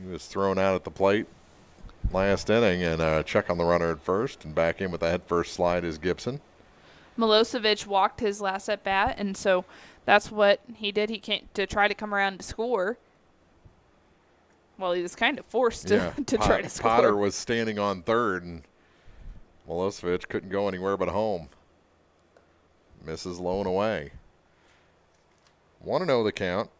was thrown out at the plate last inning, and check on the runner at first, and back in with the head first slide is Gibson. Milosevic walked his last at bat, and so that's what he did. He came to try to come around to score. Well, he was kind of forced to try to score. Potter was standing on third, and Milosevic couldn't go anywhere but home. Misses low and away. 1-0 the count.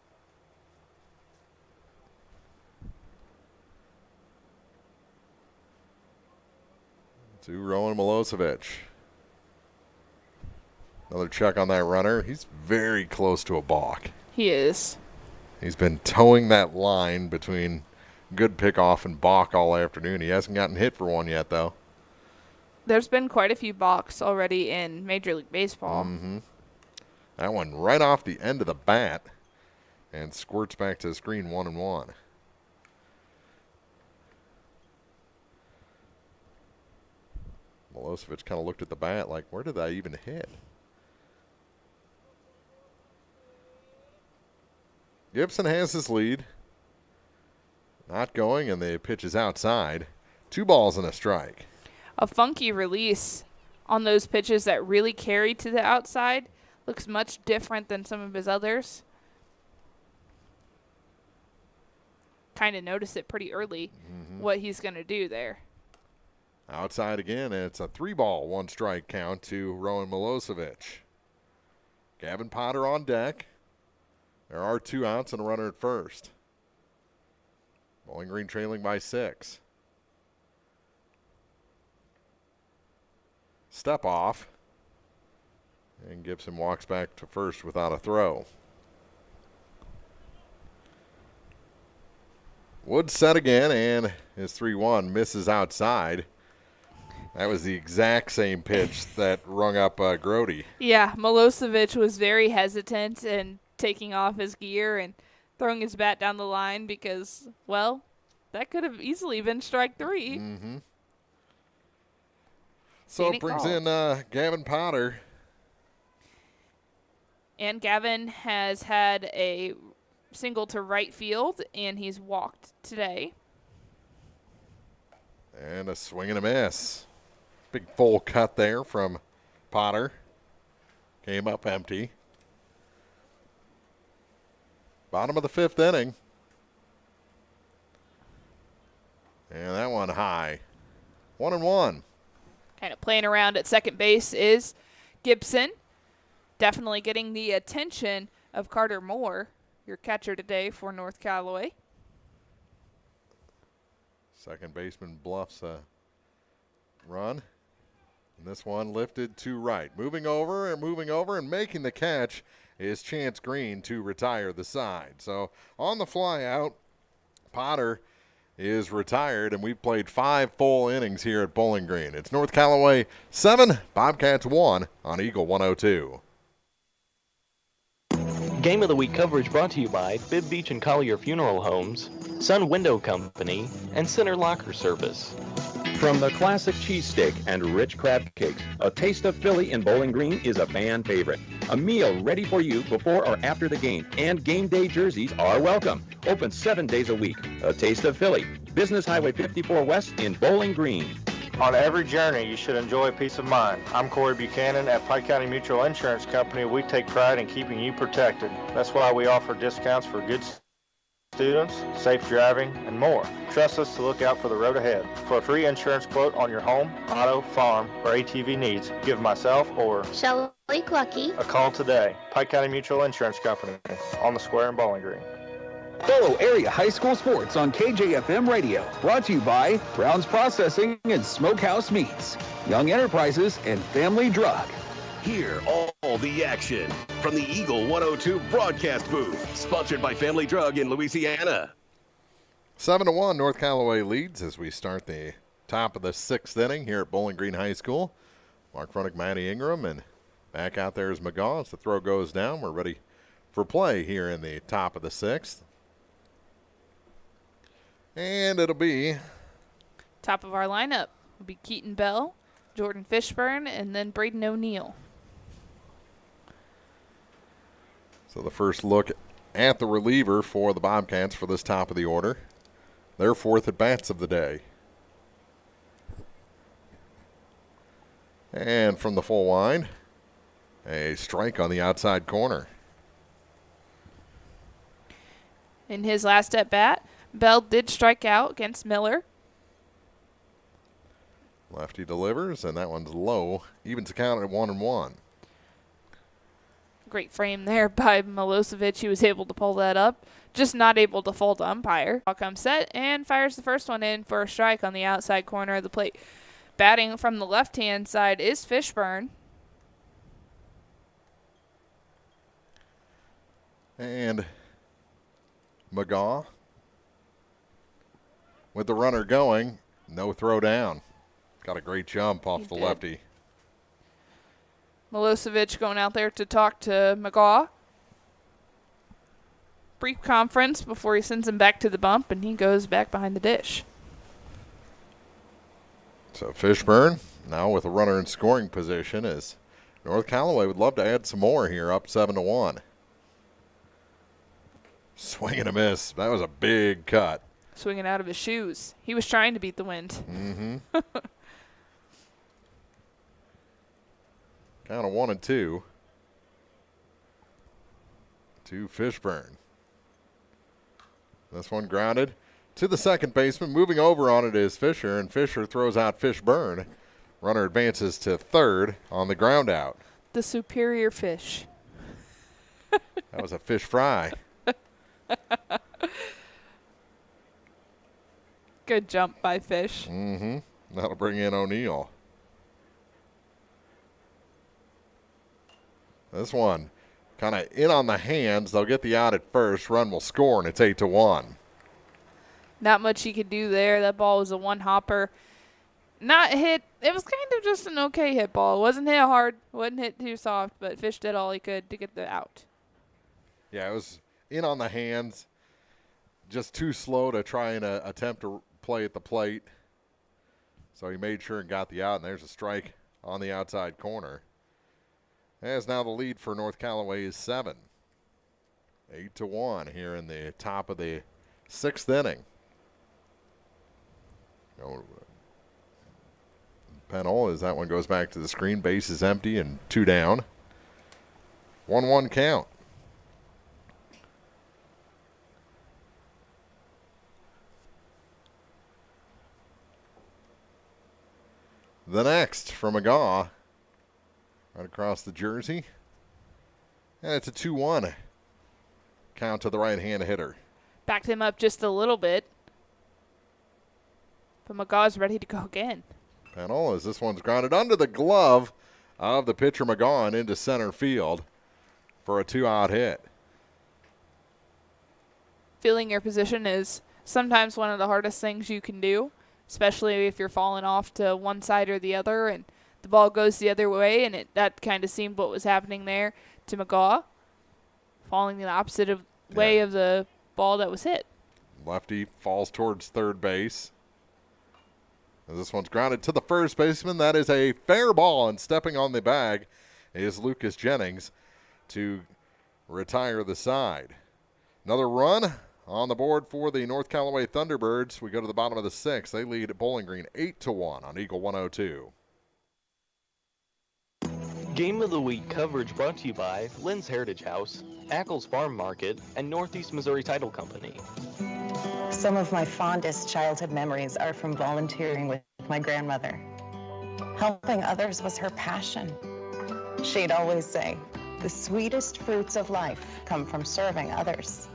To Rowan Milosevic. Another check on that runner. He's very close to a balk. He is. He's been towing that line between good pickoff and balk all afternoon. He hasn't gotten hit for one yet, though. There's been quite a few balks already in Major League Baseball. Mm-hmm. That one right off the end of the bat and squirts back to the screen 1-1. Milosevic kind of looked at the bat like, where did I even hit? Gibson has his lead. Not going, and the pitch is outside. 2 balls and a strike. A funky release on those pitches that really carry to the outside. Looks much different than some of his others. Kind of notice it pretty early, what he's going to do there. Outside again, and it's a 3-ball, 1-strike count to Rowan Milosevic. Gavin Potter on deck. There are 2 outs and a runner at first. Bowling Green trailing by 6. Step off. And Gibson walks back to first without a throw. Wood set again, and his 3-1 misses outside. That was the exact same pitch that rung up Grody. Yeah, Milosevic was very hesitant and taking off his gear and throwing his bat down the line because, well, that could have easily been strike 3. Mm-hmm. So it brings in Gavin Potter. And Gavin has had a single to right field, and he's walked today. And a swing and a miss. Big full cut there from Potter. Came up empty. Bottom of the 5th inning. And that one high. 1-1. Kind of playing around at second base is Gibson. Definitely getting the attention of Carter Moore, your catcher today for North Callaway. Second baseman bluffs a run. And this one lifted to right. Moving over and making the catch is Chance Green to retire the side. So on the fly out, Potter is retired, and we've played 5 full innings here at Bowling Green. It's North Callaway 7, Bobcats 1 on Eagle 102. Game of the Week coverage brought to you by Bibb Beach and Collier Funeral Homes, Sun Window Company, and Center Locker Service. From the classic cheesesteak and rich crab cakes, a taste of Philly in Bowling Green is a fan favorite. A meal ready for you before or after the game, and game day jerseys are welcome. Open 7 days a week. A taste of Philly. Business Highway 54 West in Bowling Green. On every journey, you should enjoy peace of mind. I'm Corey Buchanan at Pike County Mutual Insurance Company. We take pride in keeping you protected. That's why we offer discounts for good students, safe driving, and more. Trust us to look out for the road ahead. For a free insurance quote on your home, auto, farm, or ATV needs, give myself or Shelley Clucky a call today. Pike County Mutual Insurance Company on the square in Bowling Green. Follow area high school sports on KJFM Radio. Brought to you by Brown's Processing and Smokehouse Meats, Young Enterprises, and Family Drug. Hear all the action from the Eagle 102 broadcast booth, sponsored by Family Drug in Louisiana. 7-1, North Callaway leads as we start the top of the 6th inning here at Bowling Green High School. Mark Fronick, Maddie Ingram, and back out there is McGaw as the throw goes down. We're ready for play here in the top of the 6th. And it'll be top of our lineup will be Keaton Bell, Jordan Fishburne, and then Braden O'Neill. So the first look at the reliever for the Bobcats for this top of the order. their 4th at-bats of the day. And from the full wind, a strike on the outside corner. In his last at-bat, Bell did strike out against Miller. Lefty delivers, and that one's low. Evens the count at 1-1. Great frame there by Milosevic. He was able to pull that up. Just not able to fold the umpire. Ball comes set and fires the first one in for a strike on the outside corner of the plate. Batting from the left-hand side is Fishburne. And McGaw with the runner going. No throw down. Got a great jump off the lefty. Milosevic going out there to talk to McGaw. Brief conference before he sends him back to the bump, and he goes back behind the dish. So Fishburne now with a runner in scoring position as North Callaway would love to add some more here, up 7-1. Swing and a miss. That was a big cut. Swinging out of his shoes. He was trying to beat the wind. Mm-hmm. Count of 1-2 to Fishburne. This one grounded to the second baseman. Moving over on it is Fisher, and Fisher throws out Fishburne. Runner advances to third on the ground out. The superior fish. That was a fish fry. Good jump by Fish. Mm-hmm. That'll bring in O'Neill. This one kind of in on the hands. They'll get the out at first. Run will score, and it's 8-1. Not much he could do there. That ball was a one-hopper. Not hit. It was kind of just an okay hit ball. It wasn't hit hard. Wasn't hit too soft, but Fish did all he could to get the out. Yeah, it was in on the hands. Just too slow to try and attempt to play at the plate. So he made sure and got the out, and there's a strike on the outside corner. As now the lead for North Callaway is 7. 8-1 here in the top of the 6th inning. Pennell as that one goes back to the screen. Base is empty and 2 down. 1-1 count. The next from McGaw. Right across the jersey. And it's a 2-1 count to the right-hand hitter. Backed him up just a little bit. But McGaw's ready to go again. Pennell as this one's grounded under the glove of the pitcher McGaw and into center field for a 2-out hit. Feeling your position is sometimes one of the hardest things you can do, especially if you're falling off to one side or the other and the ball goes the other way, and that kind of seemed what was happening there to McGaw, falling the opposite way of the ball that was hit. Lefty falls towards third base. As this one's grounded to the first baseman. That is a fair ball, and stepping on the bag is Lucas Jennings to retire the side. Another run on the board for the North Callaway Thunderbirds. We go to the bottom of the 6th. They lead at Bowling Green 8-1 on Eagle 102. Game of the Week coverage brought to you by Lynn's Heritage House, Ackles Farm Market, and Northeast Missouri Title Company. Some of my fondest childhood memories are from volunteering with my grandmother. Helping others was her passion. She'd always say, the sweetest fruits of life come from serving others.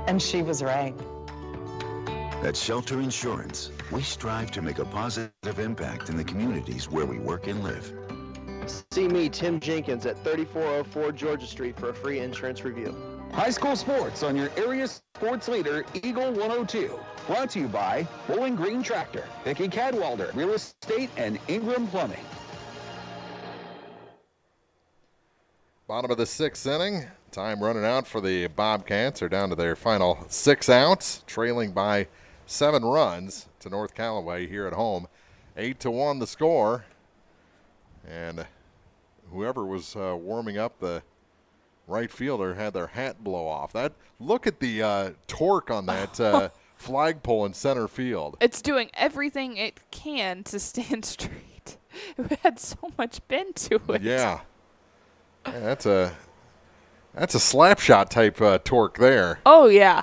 And she was right. At Shelter Insurance, we strive to make a positive impact in the communities where we work and live. See me, Tim Jenkins, at 3404 Georgia Street for a free insurance review. High school sports on your area sports leader, Eagle 102. Brought to you by Bowling Green Tractor, Vicky Cadwalder, Real Estate, and Ingram Plumbing. Bottom of the 6th inning. Time running out for the Bobcats. They're down to their final 6 outs, trailing by 7 runs to North Callaway here at home. 8-1 the score. And whoever was warming up the right fielder had their hat blow off. Look at the torque on that flagpole in center field. It's doing everything it can to stand straight. It had so much bend to it. Yeah. That's a slap shot type torque there. Oh, yeah.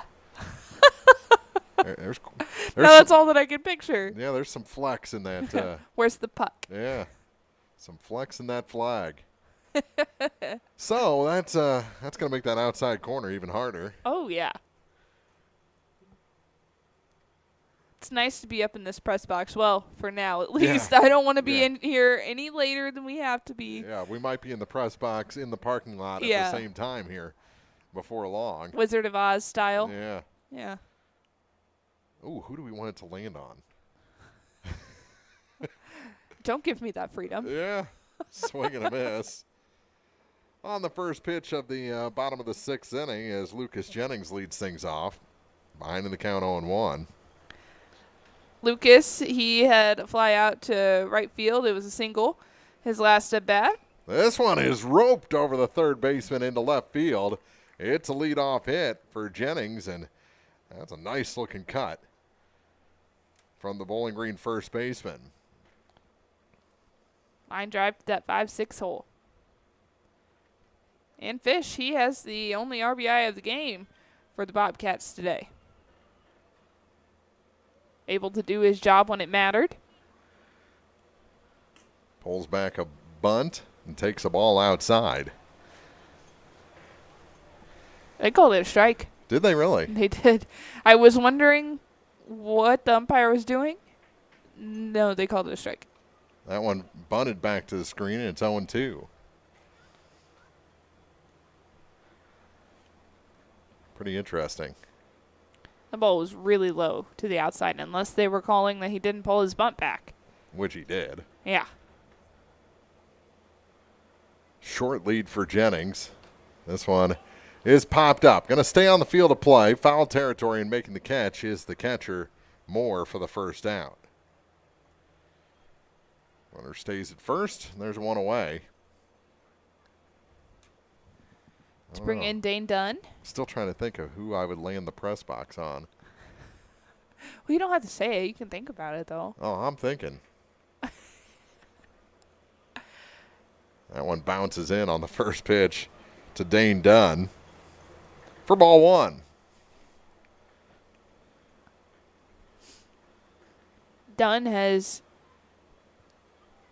There's No, that's all that I can picture. Yeah, there's some flex in that. Where's the puck? Yeah, some flex in that flag. So that's going to make that outside corner even harder. Oh, yeah. It's nice to be up in this press box. Well, for now, at least. Yeah. I don't want to be in here any later than we have to be. Yeah, we might be in the press box in the parking lot at the same time here before long. Wizard of Oz style. Yeah. Yeah. Ooh, who do we want it to land on? Don't give me that freedom. Yeah. Swing and a miss. On the first pitch of the bottom of the 6th inning as Lucas Jennings leads things off. Behind in the count 0-1. Lucas, he had a fly out to right field. It was a single. His last at bat. This one is roped over the third baseman into left field. It's a leadoff hit for Jennings, and that's a nice-looking cut from the Bowling Green first baseman. Line drive to that 5-6 hole. And Fish, he has the only RBI of the game for the Bobcats today. Able to do his job when it mattered. Pulls back a bunt and takes a ball outside. They called it a strike. Did they really? They did. I was wondering what the umpire was doing. No, they called it a strike. That one bunted back to the screen, and it's 0-2. Pretty interesting. The ball was really low to the outside, unless they were calling that he didn't pull his bunt back. Which he did. Yeah. Short lead for Jennings. This one is popped up. Going to stay on the field of play. Foul territory, and making the catch is the catcher, Moore, for the first out. Runner stays at first. There's one away. To bring in Dane Dunn. Still trying to think of who I would land the press box on. Well, you don't have to say it. You can think about it, though. Oh, I'm thinking. That one bounces in on the first pitch to Dane Dunn for ball one. Dunn has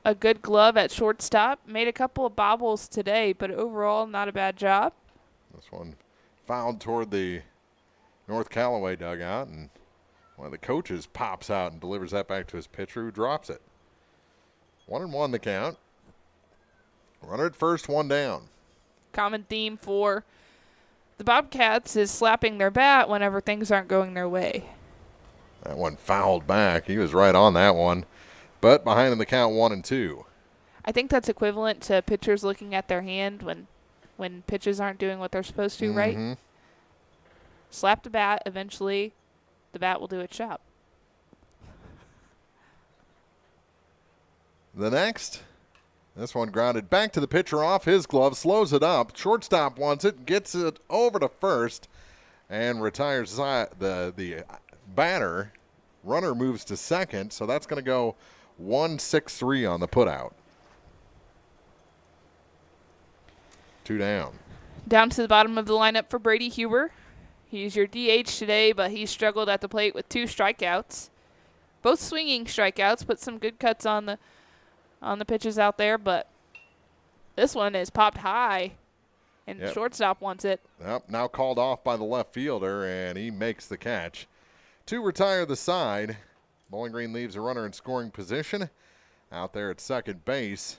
a good glove at shortstop. Made a couple of bobbles today, but overall not a bad job. This one fouled toward the North Callaway dugout, and one of the coaches pops out and delivers that back to his pitcher, who drops it. 1-1 the count. Runner at first, one down. Common theme for the Bobcats is slapping their bat whenever things aren't going their way. That one fouled back. He was right on that one. But behind in the count 1-2. I think that's equivalent to pitchers looking at their hand when pitches aren't doing what they're supposed to, right? Slap the bat, eventually the bat will do its job. The next, this one grounded back to the pitcher off his glove, slows it up. Shortstop wants it, gets it over to first, and retires the batter. Runner moves to second, so that's going to go 1-6-3 on the putout. 2 down. Down to the bottom of the lineup for Brady Huber. He's your DH today, but he struggled at the plate with 2 strikeouts. Both swinging strikeouts, put some good cuts on the pitches out there, but this one is popped high, and the shortstop wants it. Yep, now called off by the left fielder, and he makes the catch. To retire the side, Bowling Green leaves a runner in scoring position out there at second base.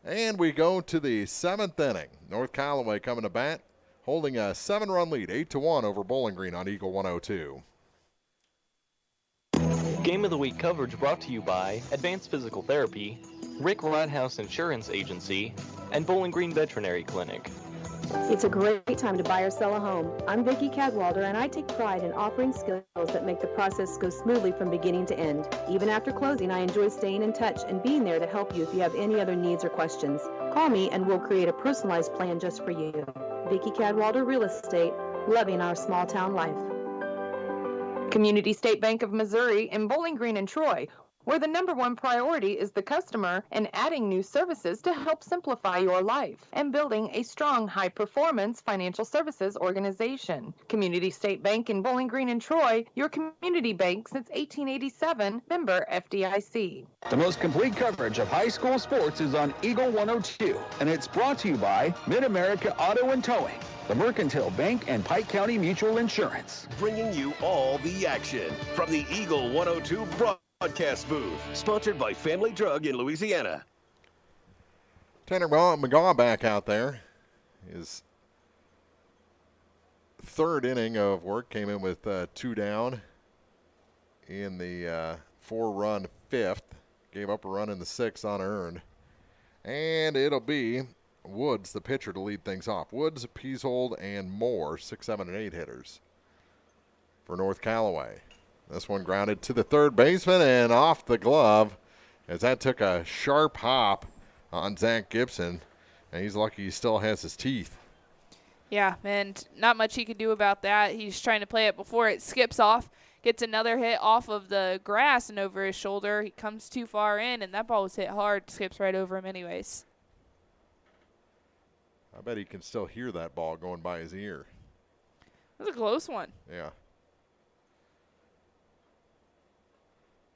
And we go to the 7th inning. North Callaway coming to bat, holding a 7-run lead, 8-1 over Bowling Green on Eagle 102. Game of the Week coverage brought to you by Advanced Physical Therapy, Rick Rodhouse Insurance Agency, and Bowling Green Veterinary Clinic. It's a great time to buy or sell a home. I'm Vicki Cadwalder, and I take pride in offering skills that make the process go smoothly from beginning to end. Even after closing, I enjoy staying in touch and being there to help you if you have any other needs or questions. Call me and we'll create a personalized plan just for you. Vicki Cadwalder Real Estate, loving our small town life. Community State Bank of Missouri in Bowling Green and Troy, where the #1 priority is the customer and adding new services to help simplify your life and building a strong, high-performance financial services organization. Community State Bank in Bowling Green and Troy, your community bank since 1887, member FDIC. The most complete coverage of high school sports is on Eagle 102, and it's brought to you by Mid-America Auto and Towing, the Mercantile Bank, and Pike County Mutual Insurance. Bringing you all the action from the Eagle 102 broadcast booth, sponsored by Family Drug in Louisiana. Tanner McGaw back out there. His third inning of work came in with 2 down in the 4-run 5th. Gave up a run in the 6th unearned. And it'll be Woods, the pitcher, to lead things off. Woods, Peasold, and Moore, 6, 7, and 8 hitters for North Callaway. This one grounded to the third baseman and off the glove as that took a sharp hop on Zach Gibson, and he's lucky he still has his teeth. Yeah, and not much he could do about that. He's trying to play it before it skips off, gets another hit off of the grass and over his shoulder. He comes too far in, and that ball was hit hard, skips right over him anyways. I bet he can still hear that ball going by his ear. That was a close one. Yeah.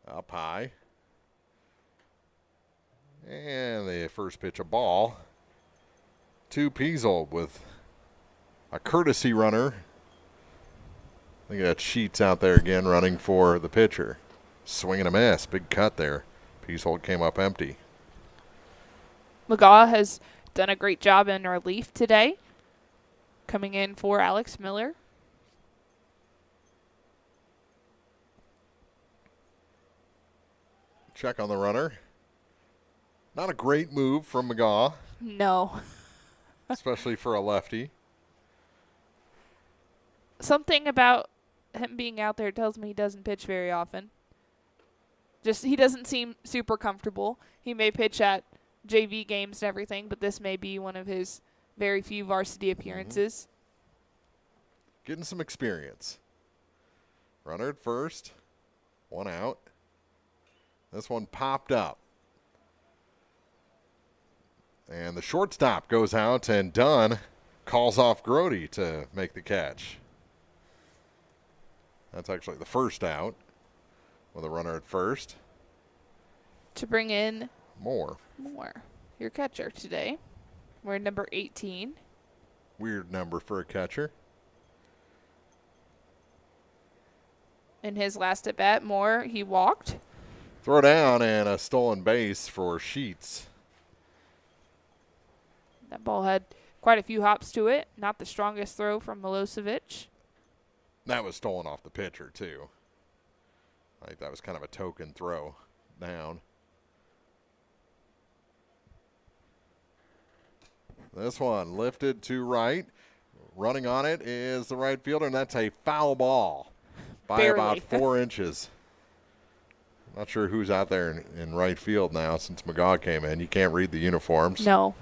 Up high. And the first pitch, a ball to Peasold with a courtesy runner. I think that Sheets out there again running for the pitcher. Swing and a miss. Big cut there. Peasold came up empty. McGaw has done a great job in relief today, coming in for Alex Miller. Check on the runner. Not a great move from McGaw. No. Especially for a lefty. Something about him being out there tells me he doesn't pitch very often. Just he doesn't seem super comfortable. He may pitch at JV games and everything, but this may be one of his very few varsity appearances. Getting some experience. Runner at first. 1 out. This one popped up. And the shortstop goes out, and Dunn calls off Grody to make the catch. That's actually the first out with a runner at first. To bring in Moore, your catcher today. We're number 18. Weird number for a catcher. In his last at bat, Moore, he walked. Throw down and a stolen base for Sheets. That ball had quite a few hops to it. Not the strongest throw from Milosevic. That was stolen off the pitcher, too. I think that was kind of a token throw down. This one lifted to right. Running on it is the right fielder, and that's a foul ball by Barely. about 4 inches. Not sure who's out there in right field now since McGaw came in. You can't read the uniforms. No.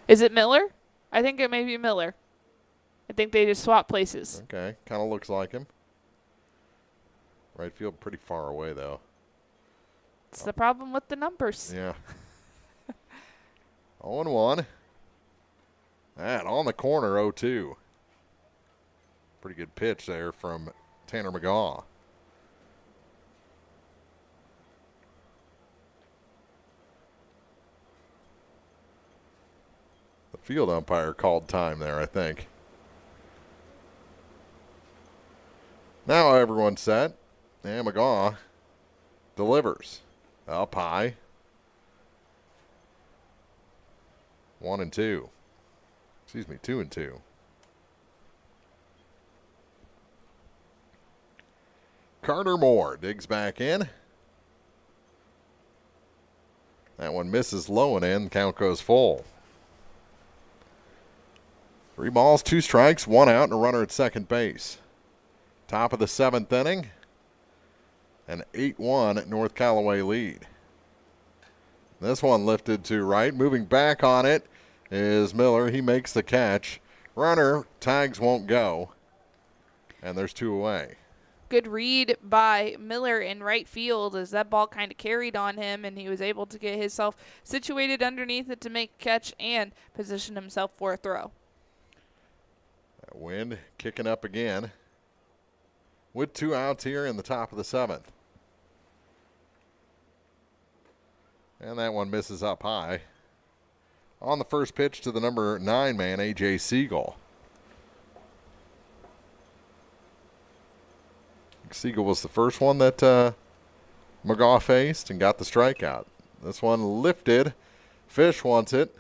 Is it Miller? I think it may be Miller. I think they just swap places. Okay, kind of looks like him. Right field pretty far away, though. It's the problem with the numbers. Yeah. 0-1. That on the corner, 0-2. Pretty good pitch there from Tanner McGaw. The field umpire called time there, I think. Now everyone's set. And McGaw delivers. Up high. 1-2. Excuse me, 2-2. Carter Moore digs back in. That one misses low and in. Count goes full. 3 balls, 2 strikes, 1 out, and a runner at second base. Top of the 7th inning. An 8-1 North Callaway lead. This one lifted to right. Moving back on it is Miller. He makes the catch. Runner, tags won't go. And there's 2 away. good read by Miller in right field as that ball kind of carried on him, and he was able to get himself situated underneath it to make a catch and position himself for a throw. That wind kicking up again with 2 outs here in the top of the 7th. And that one misses up high. On the first pitch to the number 9 man, A.J. Siegel. Siegel was the first one that McGaw faced and got the strikeout. This one lifted. Fish wants it.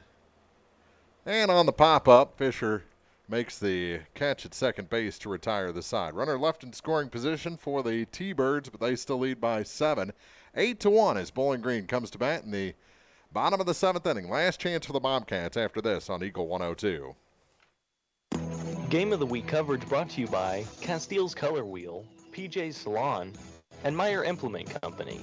And on the pop-up, Fisher makes the catch at second base to retire the side. Runner left in scoring position for the T-Birds, but they still lead by 7. 8-1 as Bowling Green comes to bat in the bottom of the 7th inning. Last chance for the Bobcats after this on Eagle 102. Game of the Week coverage brought to you by Castile's Color Wheel, PJ's Salon, and Meyer Implement Company.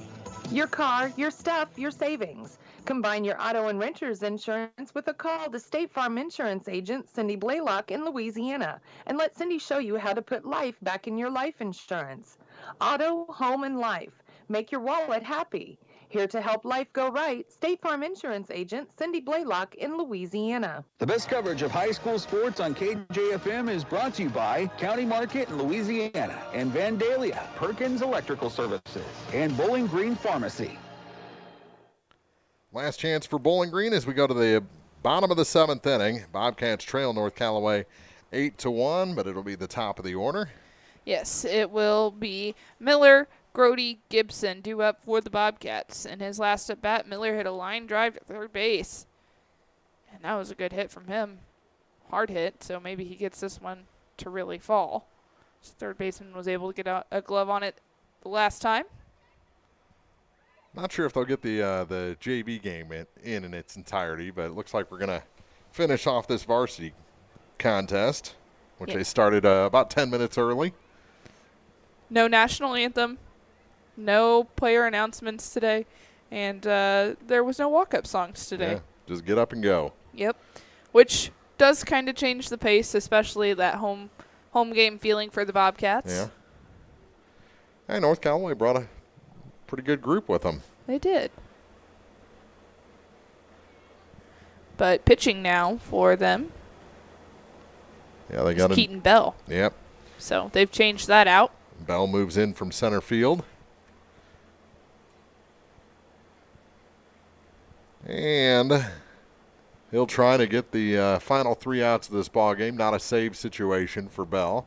Your car, your stuff, your savings. Combine your auto and renter's insurance with a call to State Farm Insurance agent Cindy Blaylock in Louisiana, and let Cindy show you how to put life back in your life insurance. Auto, home, and life. Make your wallet happy. Here to help life go right, State Farm Insurance agent Cindy Blaylock in Louisiana. The best coverage of high school sports on KJFM is brought to you by County Market in Louisiana and Vandalia, Perkins Electrical Services, and Bowling Green Pharmacy. Last chance for Bowling Green as we go to the bottom of the 7th inning. Bobcats trail North Callaway 8-1, but it'll be the top of the order. Yes, it will be Miller, Grody, Gibson due up for the Bobcats. In his last at bat, Miller hit a line drive to third base. And that was a good hit from him. Hard hit, so maybe he gets this one to really fall. So third baseman was able to get a glove on it the last time. Not sure if they'll get the JV game in its entirety, but it looks like we're going to finish off this varsity contest, which they started about 10 minutes early. No national anthem. No player announcements today, and there was no walk-up songs today. Yeah, just get up and go. Yep, which does kind of change the pace, especially that home game feeling for the Bobcats. Yeah. And North Callaway brought a pretty good group with them. They did. But pitching now for them. Yeah, they got Keaton Bell. Yep. So they've changed that out. Bell moves in from center field. And he'll try to get the final 3 outs of this ball game. Not a save situation for Bell.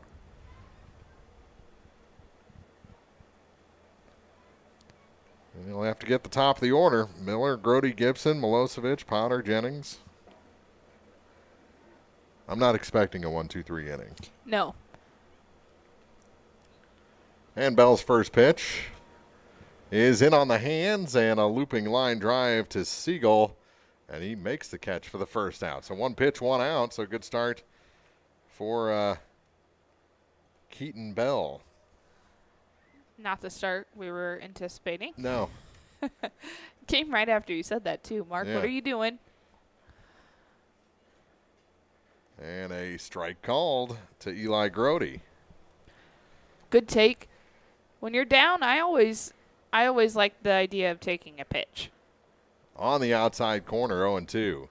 And he'll have to get the top of the order. Miller, Grody, Gibson, Milosevic, Potter, Jennings. I'm not expecting a 1-2-3 inning. No. And Bell's first pitch is in on the hands and a looping line drive to Siegel, and he makes the catch for the first out. So 1 pitch, 1 out, so good start for Keaton Bell. Not the start we were anticipating. No. Came right after you said that, too. Mark, Yeah. What are you doing? And a strike called to Eli Grody. Good take. When you're down, I always like the idea of taking a pitch. On the outside corner, 0-2.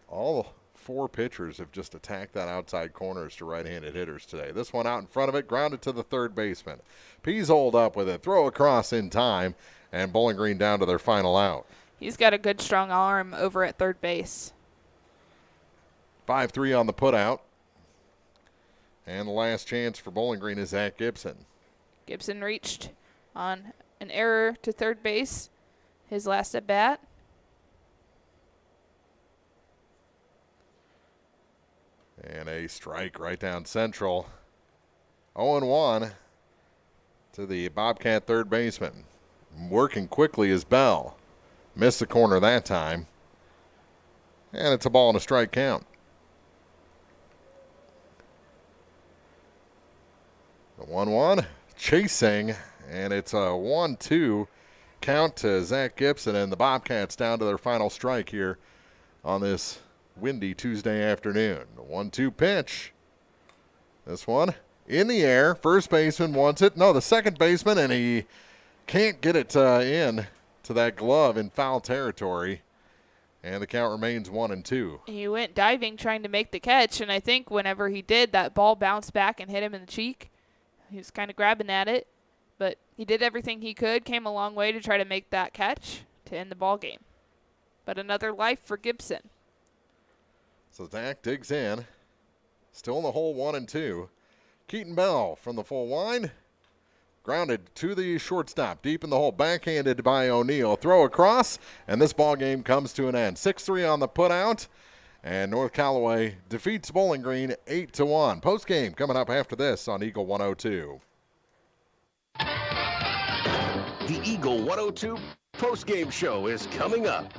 All 4 pitchers have just attacked that outside corners to right-handed hitters today. This one out in front of it, grounded to the third baseman. Peasold up with it, throw across in time, and Bowling Green down to their final out. He's got a good, strong arm over at third base. 5-3 on the putout. And the last chance for Bowling Green is Zach Gibson. Gibson reached on an error to third base, his last at bat. And a strike right down central. 0-1 to the Bobcat third baseman. Working quickly is Bell. Missed the corner that time. And it's a ball and a strike count. The 1-1 chasing, and it's a 1-2 count to Zach Gibson, and the Bobcats down to their final strike here on this windy Tuesday afternoon. The 1-2 pitch This one in the air. First baseman wants it. No, the second baseman, and he can't get it in to that glove in foul territory. And the count remains 1-2. He went diving trying to make the catch, and I think whenever he did, that ball bounced back and hit him in the cheek. He was kind of grabbing at it, but he did everything he could, came a long way to try to make that catch to end the ball game. But another life for Gibson. So Zach digs in. Still in the hole, 1-2. Keaton Bell from the full line. Grounded to the shortstop, deep in the hole, backhanded by O'Neill. Throw across, and this ball game comes to an end. 6-3 on the putout, and North Callaway defeats Bowling Green 8-1. Post game coming up after this on Eagle 102. The Eagle 102 post-game show is coming up.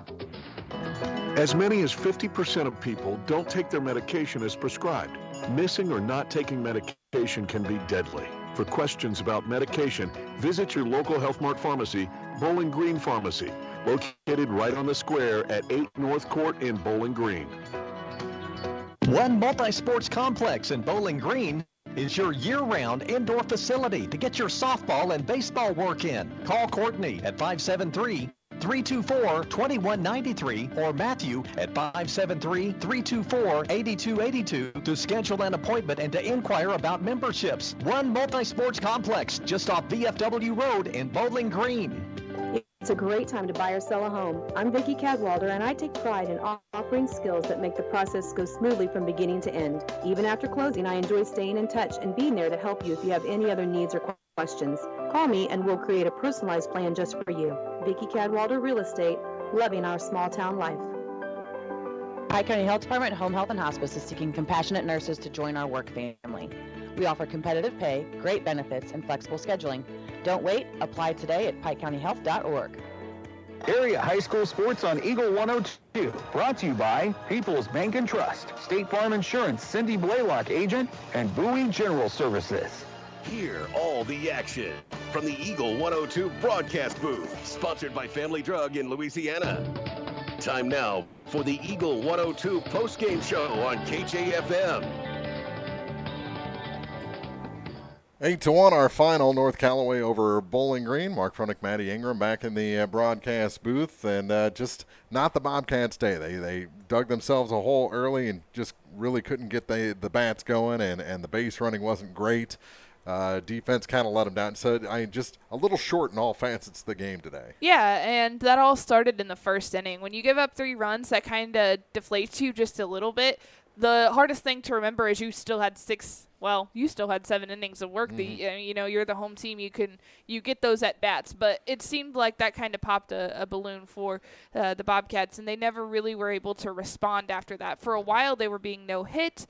As many as 50% of people don't take their medication as prescribed. Missing or not taking medication can be deadly. For questions about medication, visit your local Health Mart pharmacy, Bowling Green Pharmacy, located right on the square at 8 North Court in Bowling Green. One Multi-Sports Complex in Bowling Green is your year-round indoor facility to get your softball and baseball work in. Call Courtney at 573-324-2193 or Matthew at 573-324-8282 to schedule an appointment and to inquire about memberships. One Multi-Sports Complex just off VFW Road in Bowling Green. It's a great time to buy or sell a home. I'm Vicki Cadwalder, and I take pride in offering skills that make the process go smoothly from beginning to end. Even after closing, I enjoy staying in touch and being there to help you if you have any other needs or questions. Call me and we'll create a personalized plan just for you. Vicki Cadwalder Real Estate, loving our small town life. Pike County Health Department Home Health and Hospice is seeking compassionate nurses to join our work family. We offer competitive pay, great benefits, and flexible scheduling. Don't wait. Apply today at pikecountyhealth.org. Area high school sports on Eagle 102. Brought to you by People's Bank and Trust, State Farm Insurance, Cindy Blaylock agent, and Bowie General Services. Hear all the action from the Eagle 102 broadcast booth, sponsored by Family Drug in Louisiana. Time now for the Eagle 102 post-game show on KJFM. 8-1 our final, North Callaway over Bowling Green. Mark Fronick, Maddie Ingram back in the broadcast booth, and just not the Bobcats' day. They dug themselves a hole early and just really couldn't get the bats going, and the base running wasn't great. Defense kind of let them down. So just a little short in all facets of the game today. Yeah, and that all started in the first inning. When you give up 3 runs, that kind of deflates you just a little bit. The hardest thing to remember is you still had 7 innings of work. Mm-hmm. You're the home team. You get those at bats, but it seemed like that kind of popped a balloon for the Bobcats, and they never really were able to respond after that. For a while, they were being no hit,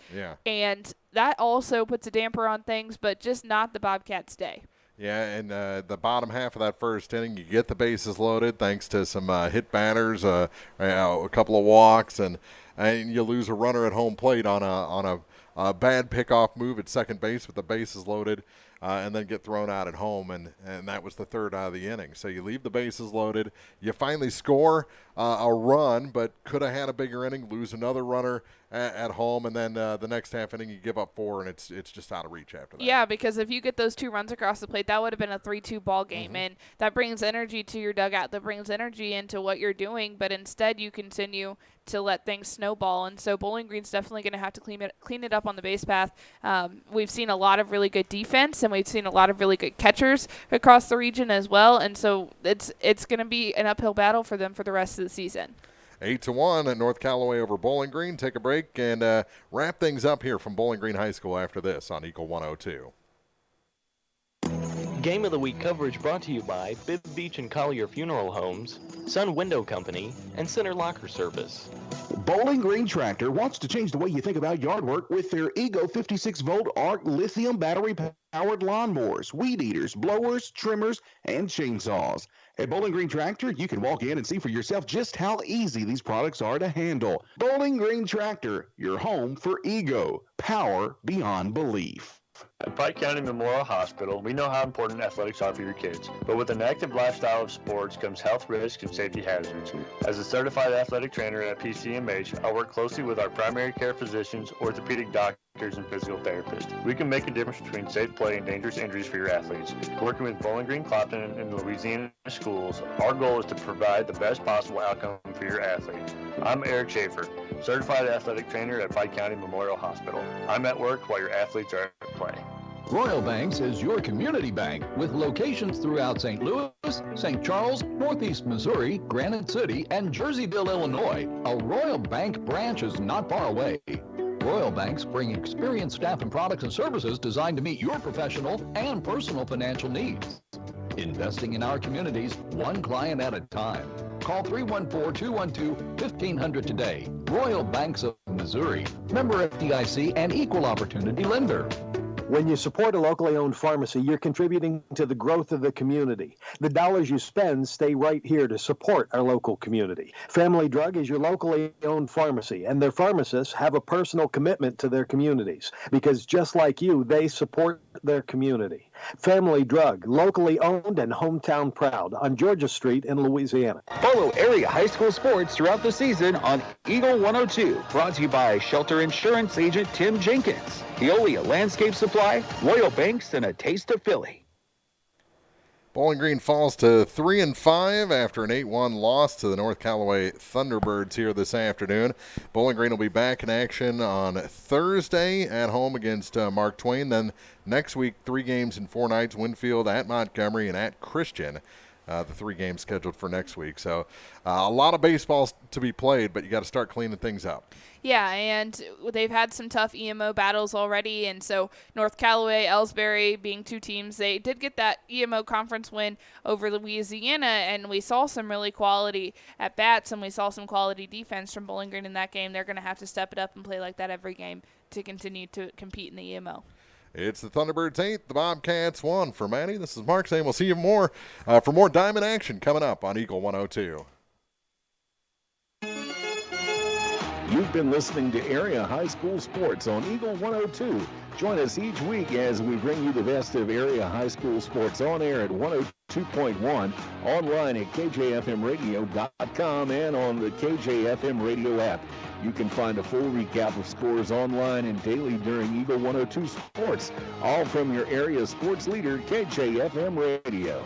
and that also puts a damper on things, but just not the Bobcats' day. Yeah, and the bottom half of that first inning, you get the bases loaded thanks to some hit batters, a couple of walks, and you lose a runner at home plate on a bad pickoff move at second base with the bases loaded, and then get thrown out at home, and that was the third out of the inning. So you leave the bases loaded. You finally score a run, but could have had a bigger inning, lose another runner at home, and then the next half inning you give up 4, and it's just out of reach after that. Yeah, because if you get those 2 runs across the plate, that would have been a 3-2 ball game, Mm-hmm. and that brings energy to your dugout, that brings energy into what you're doing, but instead you continue to let things snowball, and so Bowling Green's definitely going to have to clean it up on the base path. We've seen a lot of really good defense, and we've seen a lot of really good catchers across the region as well, and so it's going to be an uphill battle for them for the rest of the season. 8-1 at North Callaway over Bowling Green. Take a break and wrap things up here from Bowling Green High School after this on Eagle 102. Game of the Week coverage brought to you by Bibb Beach and Collier Funeral Homes, Sun Window Company, and Center Locker Service. Bowling Green Tractor wants to change the way you think about yard work with their Ego 56-volt ARC lithium battery-powered lawnmowers, weed eaters, blowers, trimmers, and chainsaws. At Bowling Green Tractor, you can walk in and see for yourself just how easy these products are to handle. Bowling Green Tractor, your home for Ego. Power beyond belief. At Pike County Memorial Hospital, we know how important athletics are for your kids, but with an active lifestyle of sports comes health risks and safety hazards. As a certified athletic trainer at PCMH, I work closely with our primary care physicians, orthopedic doctors, and physical therapists. We can make a difference between safe play and dangerous injuries for your athletes. Working with Bowling Green, Clopton, and Louisiana schools, our goal is to provide the best possible outcome for your athletes. I'm Eric Schaefer, certified athletic trainer at Pike County Memorial Hospital. I'm at work while your athletes are at play. Royal Banks is your community bank with locations throughout St. Louis, St. Charles, Northeast Missouri, Granite City, and Jerseyville, Illinois. A Royal Bank branch is not far away. Royal Banks bring experienced staff and products and services designed to meet your professional and personal financial needs. Investing in our communities, one client at a time. Call 314-212-1500 today. Royal Banks of Missouri, member FDIC and equal opportunity lender. When you support a locally owned pharmacy, you're contributing to the growth of the community. The dollars you spend stay right here to support our local community. Family Drug is your locally owned pharmacy, and their pharmacists have a personal commitment to their communities because just like you, they support their community. Family Drug, locally owned and hometown proud on Georgia Street in Louisiana. Follow area high school sports throughout the season on Eagle 102, brought to you by Shelter Insurance Agent Tim Jenkins, Veolia Landscape Supply, Royal Banks, and a taste of Philly. Bowling Green falls to 3-5 after an 8-1 loss to the North Callaway Thunderbirds here this afternoon. Bowling Green will be back in action on Thursday at home against Mark Twain. Then next week, 3 games in 4 nights, Winfield, at Montgomery, and at Christian. The 3 games scheduled for next week. So a lot of baseball to be played, but you got to start cleaning things up. Yeah, and they've had some tough EMO battles already, and so North Callaway, Ellsbury being 2 teams, they did get that EMO conference win over Louisiana, and we saw some really quality at bats, and we saw some quality defense from Bowling Green in that game. They're going to have to step it up and play like that every game to continue to compete in the EMO. It's the Thunderbirds 8, the Bobcats 1. For Manny, this is Mark saying we'll see you more for more Diamond action coming up on Eagle 102. You've been listening to Area High School Sports on Eagle 102. Join us each week as we bring you the best of area high school sports on air at 102.1, online at kjfmradio.com, and on the KJFM radio app. You can find a full recap of scores online and daily during Eagle 102 Sports, all from your area sports leader, KJFM Radio.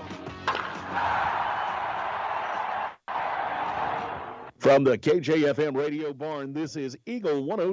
From the KJFM Radio Barn, this is Eagle 102.